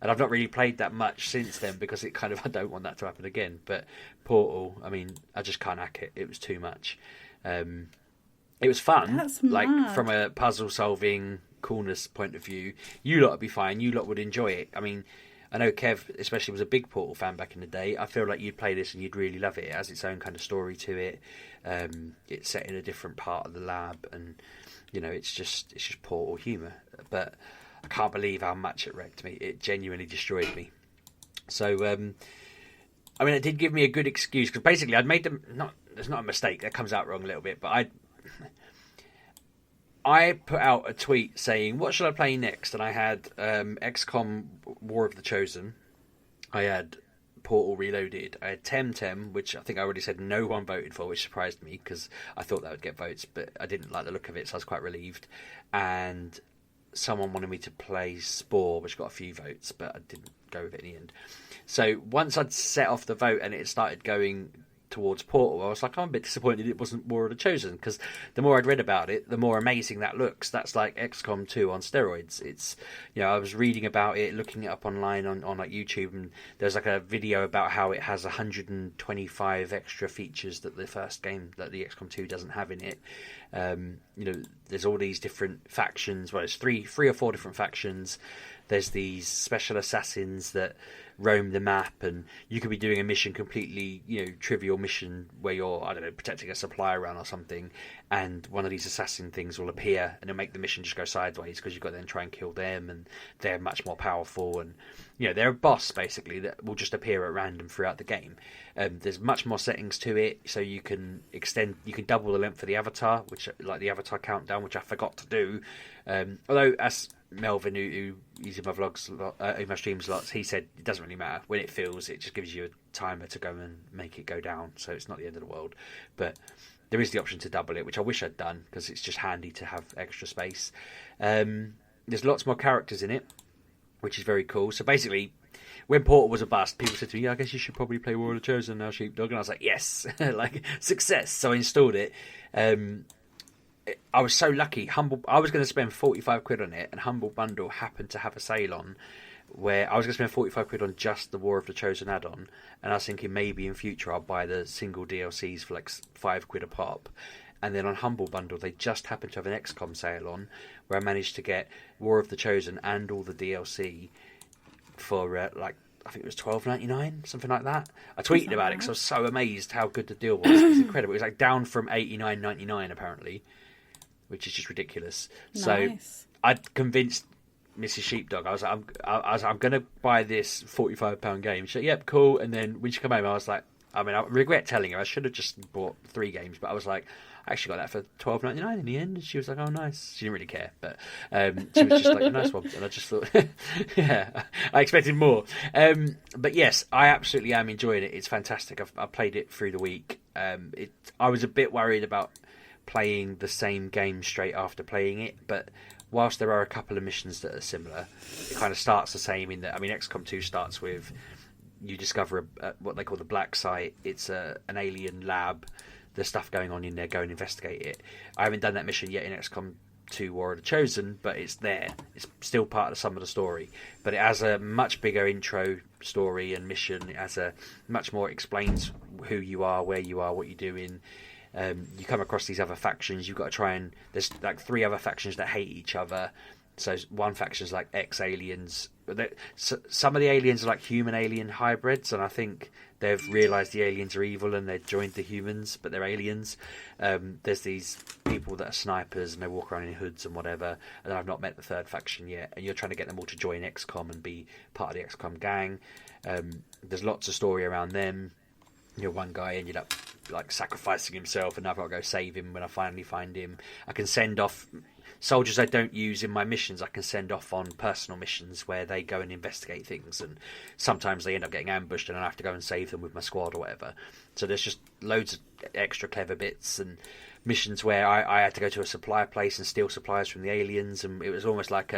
And I've not really played that much since then, because it kind of, I don't want that to happen again. But Portal, I mean, I just can't hack it. It was too much. It was fun. That's like mad. From a puzzle solving coolness point of view, you lot would be fine. You lot would enjoy it. I mean, I know Kev especially was a big Portal fan back in the day. I feel like you'd play this and you'd really love it. It has its own kind of story to it. It's set in a different part of the lab, and it's just Portal humour. But I can't believe how much it wrecked me. It genuinely destroyed me. So, I mean, it did give me a good excuse, because basically I'd made them. There's not a mistake. That comes out wrong a little bit, but I put out a tweet saying, what should I play next? And I had XCOM War of the Chosen. I had Portal Reloaded. I had Temtem, which I think I already said no one voted for, which surprised me, because I thought that would get votes, but I didn't like the look of it, so I was quite relieved. And someone wanted me to play Spore, which got a few votes, but I didn't go with it in the end. So once I'd set off the vote and it started going towards Portal, I was like, I'm a bit disappointed it wasn't War of the Chosen, because the more I'd read about it, the more amazing that looks. That's like XCOM 2 on steroids. It's, I was reading about it, looking it up online on like YouTube, and there's like a video about how it has 125 extra features that the first game, that the XCOM 2 doesn't have in it. There's all these different factions. Well, it's three or four different factions. There's these special assassins that roam the map, and you could be doing a mission completely, trivial mission where you're, I don't know, protecting a supply run or something, and one of these assassin things will appear and it'll make the mission just go sideways because you've got to then try and kill them, and they're much more powerful, and they're a boss basically that will just appear at random throughout the game. There's much more settings to it, so you can double the length of the avatar, which like the avatar countdown, which I forgot to do. Although as Melvin, who uses my vlogs, in my streams lots, he said it doesn't really matter when it fills. It just gives you a timer to go and make it go down, so it's not the end of the world. But there is the option to double it, which I wish I'd done because it's just handy to have extra space. There's lots more characters in it, which is very cool. So basically, when Portal was a bust, people said to me, I guess you should probably play War of the Chosen now, Sheepdog. And I was like, yes, like success. So I installed it. I was so lucky. I was going to spend 45 quid on it, and Humble Bundle happened to have a sale on where I was going to spend 45 quid on just the War of the Chosen add-on, and I was thinking maybe in future I'll buy the single DLCs for like 5 quid a pop. And then on Humble Bundle, they just happened to have an XCOM sale on where I managed to get War of the Chosen and all the DLC for I think it was $12.99, something like that. I tweeted about it because I was so amazed how good the deal was. It was incredible. It was like down from $89.99 apparently, which is just ridiculous. Nice. So I'd convinced Mrs. Sheepdog. I was like, I'm going to buy this £45 game. She said, yep, cool. And then when she came home, I was like, I regret telling her. I should have just bought 3 games, but I was like, I actually got that for $12.99 in the end. And she was like, oh, nice. She didn't really care, but she was just like, a nice one. And I just thought, yeah, I expected more. But yes, I absolutely am enjoying it. It's fantastic. I've played it through the week. I was a bit worried about playing the same game straight after playing it, but whilst there are a couple of missions that are similar, it kind of starts the same in that, XCOM 2 starts with you discover what they call the black site. It's an alien lab. There's stuff going on in there. Go and investigate it. I haven't done that mission yet in XCOM 2 War of the Chosen, but it's there. It's still part of some of the story, but it has a much bigger intro story and mission. It has a much more explains who you are, where you are, what you're doing. You come across these other factions. You've got to try and there's like 3 other factions that hate each other. So one faction's like ex-aliens. Some of the aliens are like human-alien hybrids, and I think they've realised the aliens are evil and they've joined the humans, but they're aliens. There's these people that are snipers and they walk around in hoods and whatever, and I've not met the 3rd faction yet, and you're trying to get them all to join XCOM and be part of the XCOM gang. There's lots of story around them. One guy ended up like sacrificing himself, and I've got to go save him when I finally find him. I can send off soldiers I don't use in my missions. I can send off on personal missions where they go and investigate things, and sometimes they end up getting ambushed and I have to go and save them with my squad or whatever. So there's just loads of extra clever bits and missions where I had to go to a supply place and steal supplies from the aliens, and it was almost like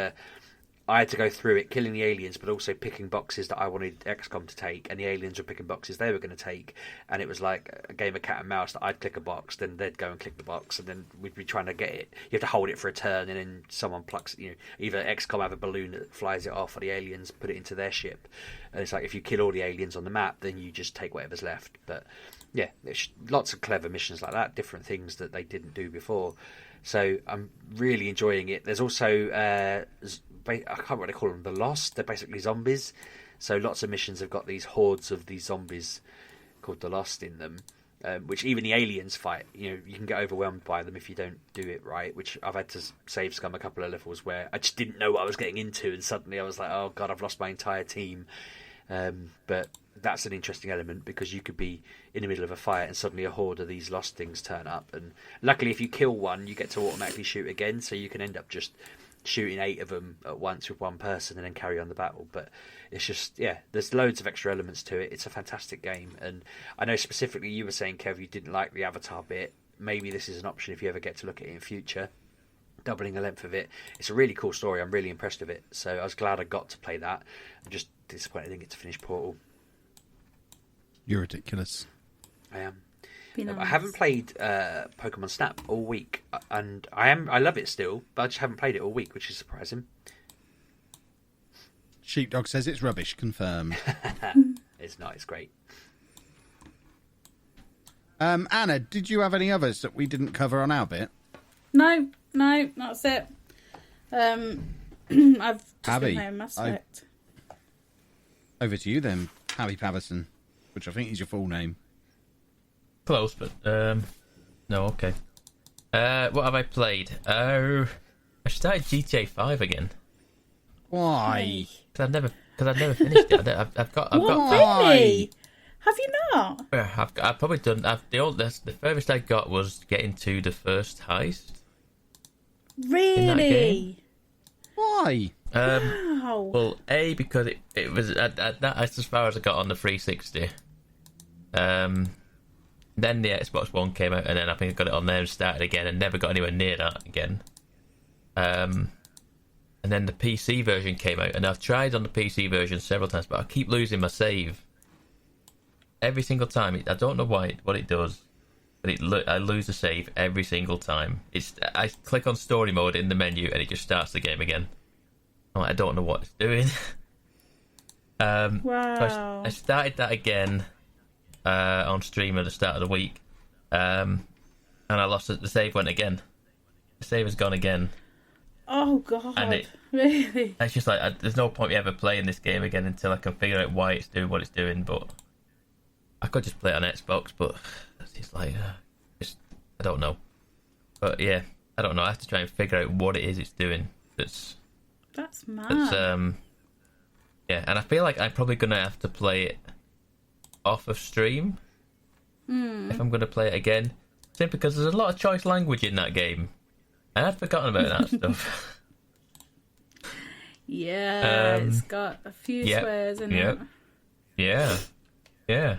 I had to go through it killing the aliens, but also picking boxes that I wanted XCOM to take, and the aliens were picking boxes they were going to take, and it was like a game of cat and mouse that I'd click a box, then they'd go and click the box, and then we'd be trying to get it. You have to hold it for a turn, and then someone plucks it. Either XCOM have a balloon that flies it off, or the aliens put it into their ship. And it's like if you kill all the aliens on the map, then you just take whatever's left. But yeah, there's lots of clever missions like that, different things that they didn't do before. So I'm really enjoying it. There's also I can't remember what they call them, the Lost. They're basically zombies. So lots of missions have got these hordes of these zombies called the Lost in them, which even the aliens fight. You can get overwhelmed by them if you don't do it right, which I've had to save scum a couple of levels where I just didn't know what I was getting into, and suddenly I was like, oh god, I've lost my entire team. But that's an interesting element, because you could be in the middle of a fight and suddenly a horde of these Lost things turn up, and luckily if you kill one you get to automatically shoot again, so you can end up just shooting 8 of them at once with one person and then carry on the battle. But it's just, there's loads of extra elements to it. It's a fantastic game, and I know specifically you were saying, Kev, you didn't like the Avatar bit. Maybe this is an option if you ever get to look at it in future, doubling the length of it. It's a really cool story. I'm really impressed with it, so I was glad I got to play that. I'm just disappointed I didn't get to finish Portal. You're ridiculous. I am. Nice. I haven't played Pokemon Snap all week, and I love it still, but I just haven't played it all week, which is surprising. Sheepdog says it's rubbish. Confirmed. It's not. It's great. Anna, did you have any others that we didn't cover on our bit? No, that's it. I've just Abby, been playing Mass Effect. Over to you then, Abby Patterson, which I think is your full name. Close, but no, okay. What have I played? I started GTA 5 again. Why? Because I've never finished it. I've got. Really? Have you not? I've probably done. The furthest I got was getting to the first heist. Really? Why? Wow. Well, because it was that's as far as I got on the 360. Then the Xbox One came out, and then I think I got it on there and started again, and never got anywhere near that again. And then the PC version came out, and I've tried on the PC version several times, but I keep losing my save every single time. I don't know what it does, but I lose the save every single time. I click on story mode in the menu, and it just starts the game again. I don't know what it's doing. Wow. So I started that again on stream at the start of the week, and I lost it. The save went again. The save has gone again. Oh God! And really? It's just like there's no point me ever playing this game again until I can figure out why it's doing what it's doing. But I could just play it on Xbox, but it's just like I don't know. But yeah, I don't know. I have to try and figure out what it is it's doing. That's mad. Yeah, and I feel like I'm probably gonna have to play it off of stream if I'm gonna play it again, simply because there's a lot of choice language in that game, and I'd forgotten about that stuff. Yeah, it's got a few swears in it. Yeah. Yeah.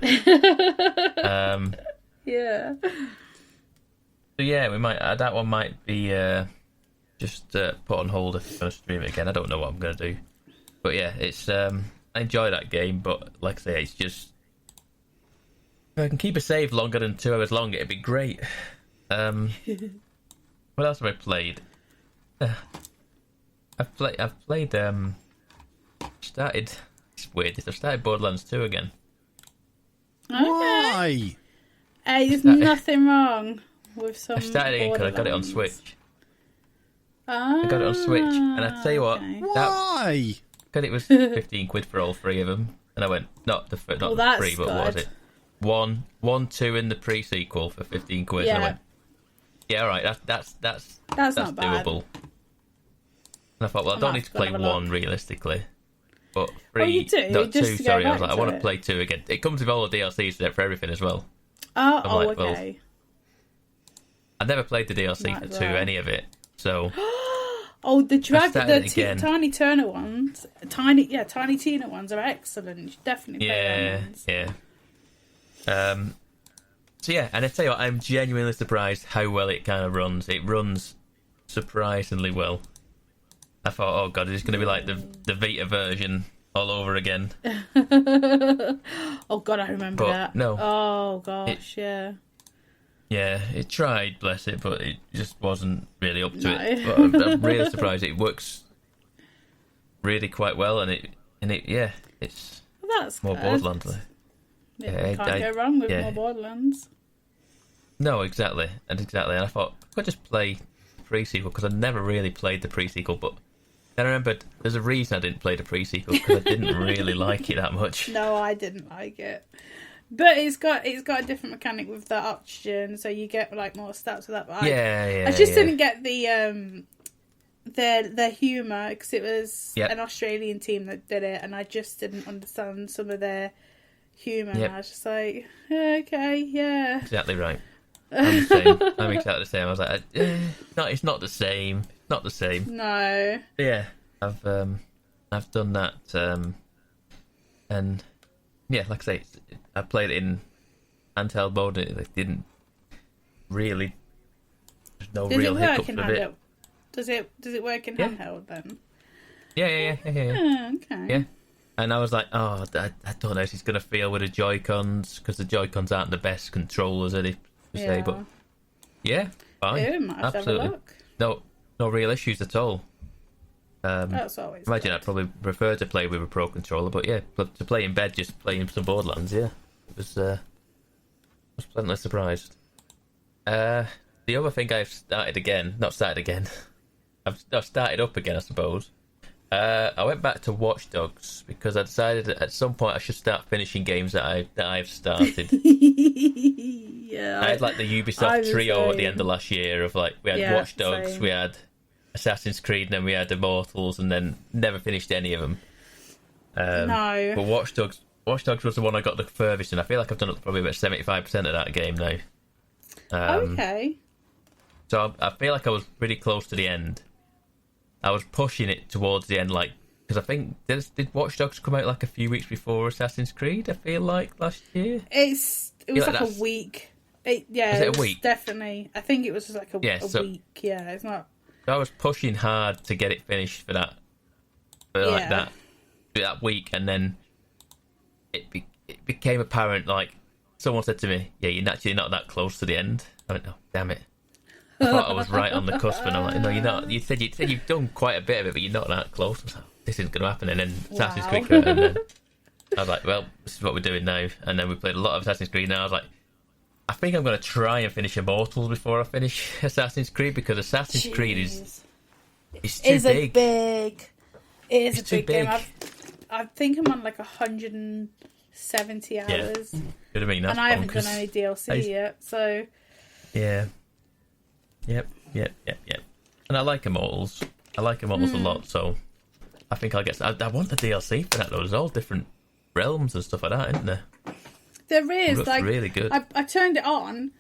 So yeah, we might that one might be just put on hold if I'm gonna stream it again. I don't know what I'm gonna do, but yeah, it's I enjoy that game, but like I say, it's just if I can keep a save longer than 2 hours long, it'd be great. What else have I played? I've played started. It's weird. I've started Borderlands 2 again. Okay. Why? Hey, there's nothing wrong with some. I started again because I got it on Switch. I got it on Switch, and I tell you what, okay. Why? because it was 15 quid for all 3 of them, and I went not the free, but what was it? 1, 2 in the pre-sequel for 15 quid. Yeah. And I went, yeah, all right, that's not bad. doable. And I thought, well, I don't need to play 1 realistically, but 3, oh, you do? not Just 2. to Sorry, go I was like, back I want to to play 2 again. It comes with all the DLCs for everything as well. Oh, like, okay. Well, I never played the DLC for 2, any of it, so. Oh, the Tiny Turner ones, Tiny Tina ones are excellent. You should definitely play them ones. Yeah. So yeah, and I tell you what, I'm genuinely surprised how well it kind of runs. It runs surprisingly well. I thought, oh god, it's going to be like the Vita version all over again. Oh god, I remember that. No. Oh gosh, yeah. Yeah, it tried, bless it, but it just wasn't really up to it. But I'm really surprised. It works really quite well, and it's Well, that's more good. Borderlands. Yeah, can't go wrong with more Borderlands. No, exactly. And I thought I could just play the pre-sequel because I never really played the pre-sequel, but then I remembered there's a reason I didn't play the pre-sequel because I didn't really like it that much. No, I didn't like it. But it's got a different mechanic with the oxygen, so you get like more stats with that. But I just didn't get the their humour because it was an Australian team that did it, and I just didn't understand some of their humour. And I was just like, okay, yeah, exactly right. I'm the same. I'm exactly the same. I was like, no, it's not the same. It's not the same. No. Yeah, I've done that, and yeah, like I say, I played it in handheld mode, and it didn't really. There's no real hiccups with it. Does it work in handheld then? Oh, Yeah. okay. And I was like, oh, I don't know if he's going to feel with the Joy-Cons, because the Joy-Cons aren't the best controllers, are they? Say, but yeah, fine. Yeah, might have to have a Absolutely. look. No real issues at all. That's always Imagine good. I'd probably prefer to play with a Pro Controller, but yeah, to play in bed, just playing some Borderlands, yeah. It was pleasantly surprised. The other thing I've started up again, I suppose. I went back to Watch Dogs because I decided that at some point I should start finishing games that I've started. Yeah, I had like the Ubisoft trio at the end of last year of like we had Watch Dogs, same. we had Assassin's Creed, and then we had Immortals, and then never finished any of them. No, But Watch Dogs was the one I got the furthest, and I feel like I've done probably about 75% of that game now. okay. So I feel like I was pretty close to the end. I was pushing it towards the end, like, because I think did Watch Dogs come out like a few weeks before Assassin's Creed? I feel like last year. It was like a week. Was it a week? Definitely. I think it was just like a so- week. Yeah, it's not. I was pushing hard to get it finished for that, like that week, and then it became apparent. Like someone said to me, "Yeah, you're actually not that close to the end." I went, "Oh, damn it." I thought I was right on the cusp, and I'm like, no, you're not. You said you've done quite a bit of it, but you're not that close. I was like, this isn't going to happen. And then Assassin's Creed came out, and then I was like, well, this is what we're doing now. And then we played a lot of Assassin's Creed. And I was like, I think I'm going to try and finish Immortals before I finish Assassin's Creed, because Assassin's Creed is too big. It is It's a big too game. big. I think I'm on like 170 hours, Good I mean, that's and I haven't bonkers. done any DLC yet. So Yeah. Yep. And I like Immortals. I like Immortals a lot, so I think I'll get... I want the DLC for that, though. There's all different realms and stuff like that, isn't there? there is Looks like really good. I turned it on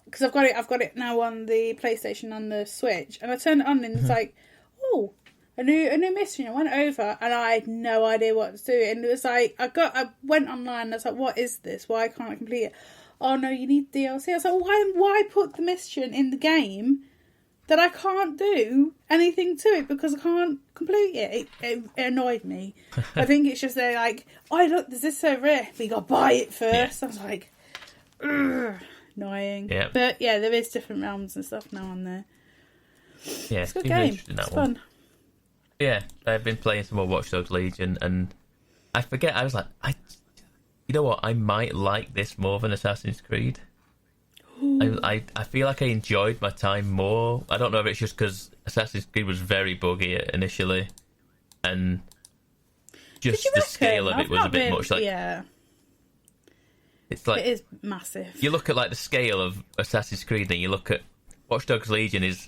because I've got it now on the PlayStation on the Switch, and I turned it on and it's like, oh, a new mission. I went over and I had no idea what to do, and it was like I went online and I was like, what is this? Why can't I complete it? Oh no, you need DLC. I was like, why put the mission in the game that I can't do anything to it because I can't complete it? It annoyed me. I think it's just they're like, oh look, there's this over here, but you got to buy it first. I was like, ugh, annoying. Yeah. But yeah, there is different realms and stuff now on there. Yeah, It's a good seems game. interesting, that It's one. fun. Yeah, I've been playing some more Watch Dogs Legion, and I forget, I was like, you know what, I might like this more than Assassin's Creed. I feel like I enjoyed my time more. I don't know if it's just because Assassin's Creed was very buggy initially, and just the scale of it was a bit much. Like, yeah, it's like it is massive. you look at like the scale of Assassin's Creed, and you look at Watch Dogs Legion is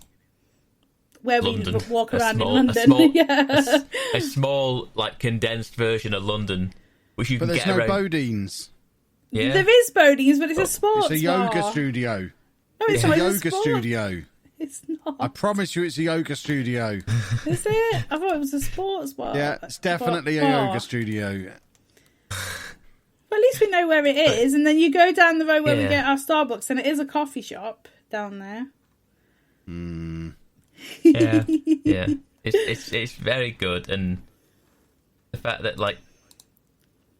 Where London. we walk A around small- in a London. small- Yeah. a small, like condensed version of London, which you But can there's get no around. Bodines. Yeah, There is Bodines, but it's a sports It's a yoga bar. studio. No, It's it's a not. yoga It's a sport. studio. It's not. I promise you it's a yoga studio. Is it? I thought it was a sports bar. Yeah, it's definitely a Bar. yoga studio. Well, at least we know where it is, and then you go down the road where we Yeah. get our Starbucks, and it is a coffee shop down there. yeah. It's very good, and the fact that like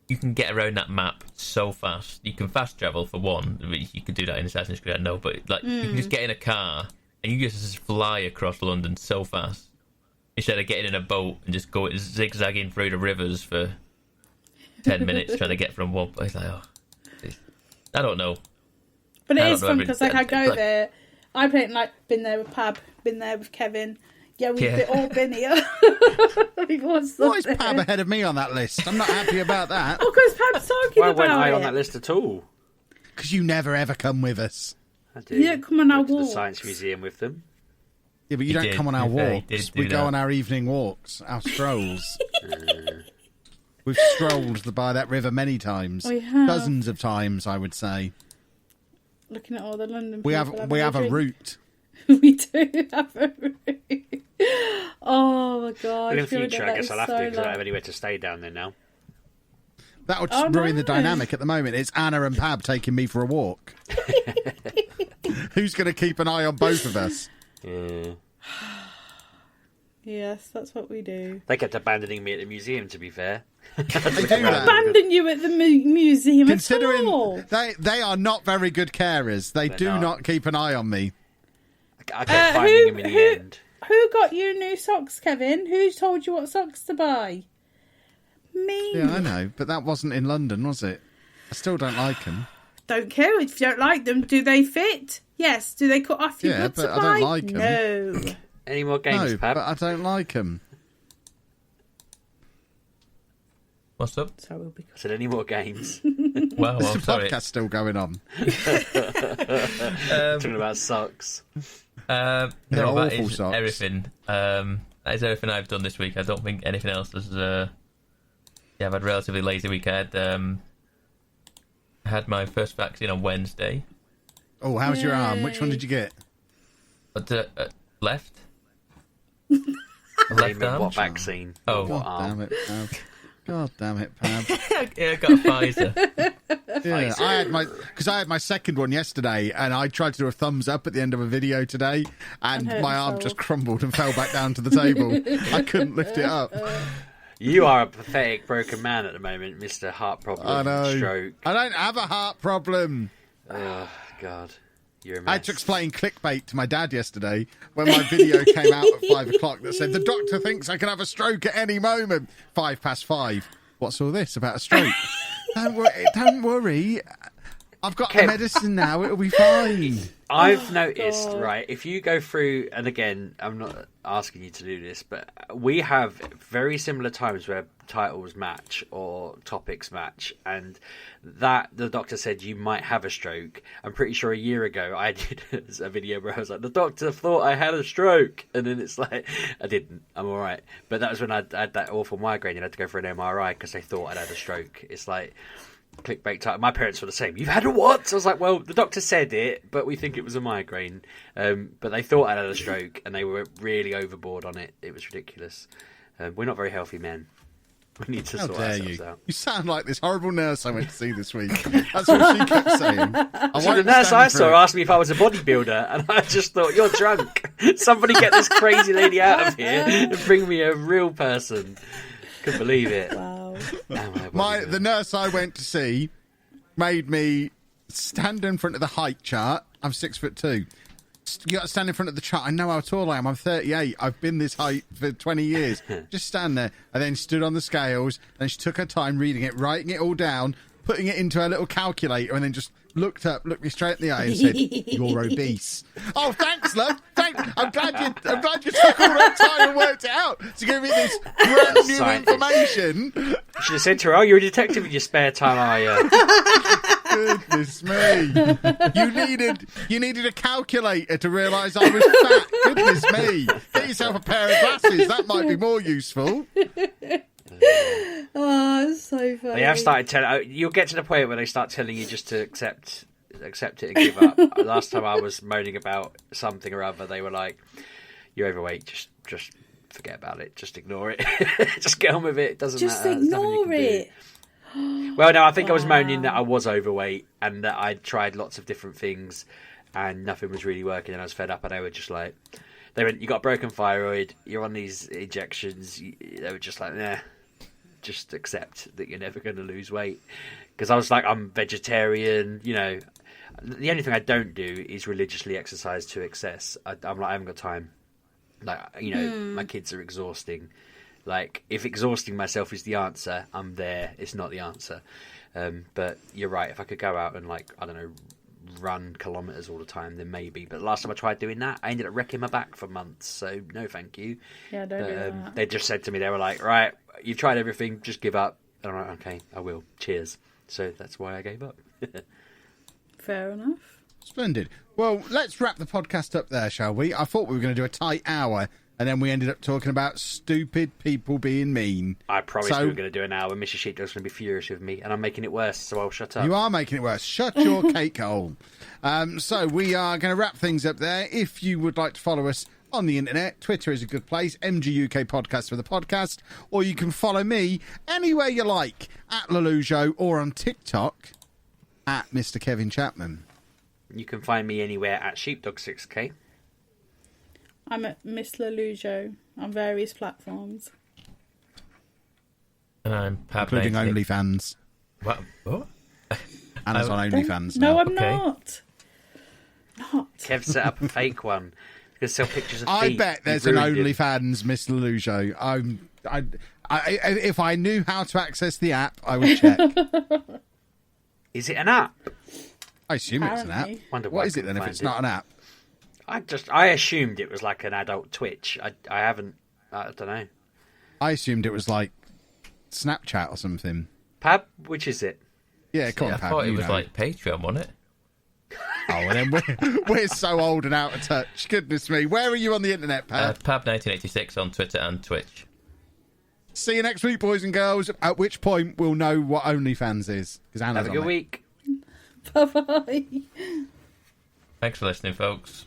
you can get around that map so fast. You can fast travel for one. You could do that in Assassin's Creed, I know, but like you can just get in a car and you just fly across London so fast instead of getting in a boat and just go zigzagging through the rivers for 10 minutes trying to get from one place. Like, I don't know. But I it don't is know fun if because it- like I go like- there. I played been there with Pab, been there with Kevin. Yeah, we've Yeah. all been here. We've all Why stood is there. Pab ahead of me on that list? I'm not happy about that. Oh, because Pab's talking Why about weren't I it. on that list at all? Because you never ever come with us. I do. You don't come on our Went to the walks. Science Museum with them. Yeah, but you He don't did. come on our Yeah, he walks. did We do go that. on our evening walks, our strolls. We've strolled by that river many times. We have. Dozens of times, I would say. Looking at all the London We people have a drink. route. We do have a route. Oh my god! In the Fiona, future, I that guess is I'll have so to because I don't long. have anywhere to stay down there now. That would Oh, ruin the no. dynamic at the moment. It's Anna and Pab taking me for a walk. Who's going to keep an eye on both of us? Yeah. Yes, that's what we do. They kept abandoning me at the museum, to be fair. They do that. Abandon you at the museum Considering at all. they are not very good carers. They They're do not. not keep an eye on me. I kept finding him in the end. Who got you new socks, Kevin? Who told you what socks to buy? Me. Yeah, I know, but that wasn't in London, was it? I still don't like them. Don't care if you don't like them. Do they fit? Yes. Do they cut off your Yeah, blood but supply? I don't like 'em. No. Any more games, No, Pab? but I don't like them. What's up? So we'll be. I said, any more games? Well, Is I'm the sorry. podcast still going on? Talking about socks. They're No, that awful is socks. everything. That is everything I've done this week. I don't think anything else has. Yeah, I've had a relatively lazy week. I had my first vaccine on Wednesday. Oh, how's your arm? Which one did you get? But left. Name of arm? what vaccine? Oh. What God arm? damn it, Pab. God damn it, Pab. Yeah, I got a Pfizer. Yeah, I had my second one yesterday, and I tried to do a thumbs up at the end of a video today, and hurt my arm yourself. just crumbled and fell back down to the table. I couldn't lift it up. You are a pathetic broken man at the moment, Mr. Heart Problem, I know. Stroke. I don't have a heart problem. Oh, God. You're a mess. I had to explain clickbait to my dad yesterday when my video came out at 5 o'clock that said, the doctor thinks I can have a stroke at any moment. 5:05. What's all this about a stroke? Don't worry. I've got the Kev. medicine now. It'll be fine. I've noticed, God. right, if you go through, and again, I'm not asking you to do this, but we have very similar times where titles match or topics match, and that the doctor said you might have a stroke. I'm pretty sure a year ago I did a video where I was like, the doctor thought I had a stroke, and then it's like, I didn't, I'm alright. But that was when I had that awful migraine and I had to go for an MRI because they thought I'd had a stroke. It's like, clickbait type. My parents were the same. You've had a what? I was like, well, the doctor said it, but we think it was a migraine. But they thought I had a stroke, and they were really overboard on it. It was ridiculous. We're not very healthy men. We need to How sort dare ourselves you? out. You sound like this horrible nurse I went to see this week. That's what she kept saying. So the nurse I saw asked me if I was a bodybuilder, and I just thought, you're drunk. Somebody get this crazy lady out of here and bring me a real person. Couldn't believe it. Wow. The nurse I went to see made me stand in front of the height chart. I'm 6'2". You got to stand in front of the chart. I know how tall I am. I'm 38. I've been this height for 20 years. Just stand there. I then stood on the scales, and she took her time reading it, writing it all down, putting it into her little calculator, and then just looked me straight in the eye and said, "You're obese." Oh, thanks, love. Thanks. I'm glad you took all that time and worked it out to give me this brand new Scientist. information. You should have said to her, oh, you're a detective in your spare time, are you? Goodness me! You needed a calculator to realise I was fat. Goodness me! Get yourself a pair of glasses. That might be more useful. Oh, it's so funny. They have started telling. You'll get to the point where they start telling you just to accept it and give up. Last time I was moaning about something or other, they were like, "You're overweight. Just forget about it. Just ignore it. Just get on with it. It doesn't Just matter. There's nothing you ignore can do." it. Well, no, I think I was moaning that I was overweight and that I'd tried lots of different things and nothing was really working, and I was fed up. And they were just like, they went, "You got a broken thyroid. You're on these injections." They were just like, "Nah, just accept that you're never going to lose weight." Because I was like, I'm vegetarian. You know, the only thing I don't do is religiously exercise to excess. I'm like, I haven't got time. Like, you know, my kids are exhausting. Like, if exhausting myself is the answer, I'm there. It's not the answer. But you're right. If I could go out and, like, I don't know, run kilometres all the time, then maybe. But last time I tried doing that, I ended up wrecking my back for months. So, no thank you. Yeah, don't do that. They just said to me, they were like, right, you've tried everything, just give up. And I'm like, okay, I will. Cheers. So that's why I gave up. Fair enough. Splendid. Well, let's wrap the podcast up there, shall we? I thought we were going to do a tight hour, and then we ended up talking about stupid people being mean. I promised we were going to do an hour. Mrs. Sheepdog's going to be furious with me, and I'm making it worse, so I'll shut up. You are making it worse. Shut your cake hole. So we are going to wrap things up there. If you would like to follow us on the internet, Twitter is a good place, MGUK Podcast for the podcast, or you can follow me anywhere you like, at Lelujo, or on TikTok, at Mr. Kevin Chapman. You can find me anywhere at Sheepdog6K. I'm at Miss Lelujo. on various platforms. And I'm Pab including 98. OnlyFans. What? Anna's on OnlyFans No, now. I'm Okay. not. Not. Kev set up a fake one. Gonna sell pictures of I feet. bet there's You've an ruined it. OnlyFans, Mr. Lujo. If I knew how to access the app, I would check. Is it an app? I assume it's an app. Apparently. Wonder why What I is it then couldn't if it's find not an app? I assumed it was like an adult Twitch. I haven't. I don't know. I assumed it was like Snapchat or something. Pab, which is it? Yeah, come I on, Pab, thought it you was know. like Patreon, wasn't it? Oh, and then we're so old and out of touch. Goodness me. Where are you on the internet, Pab? Pab1986 on Twitter and Twitch. See you next week, boys and girls, at which point we'll know what OnlyFans is. Because Anna's Have a on good it. week. Bye bye. Thanks for listening, folks.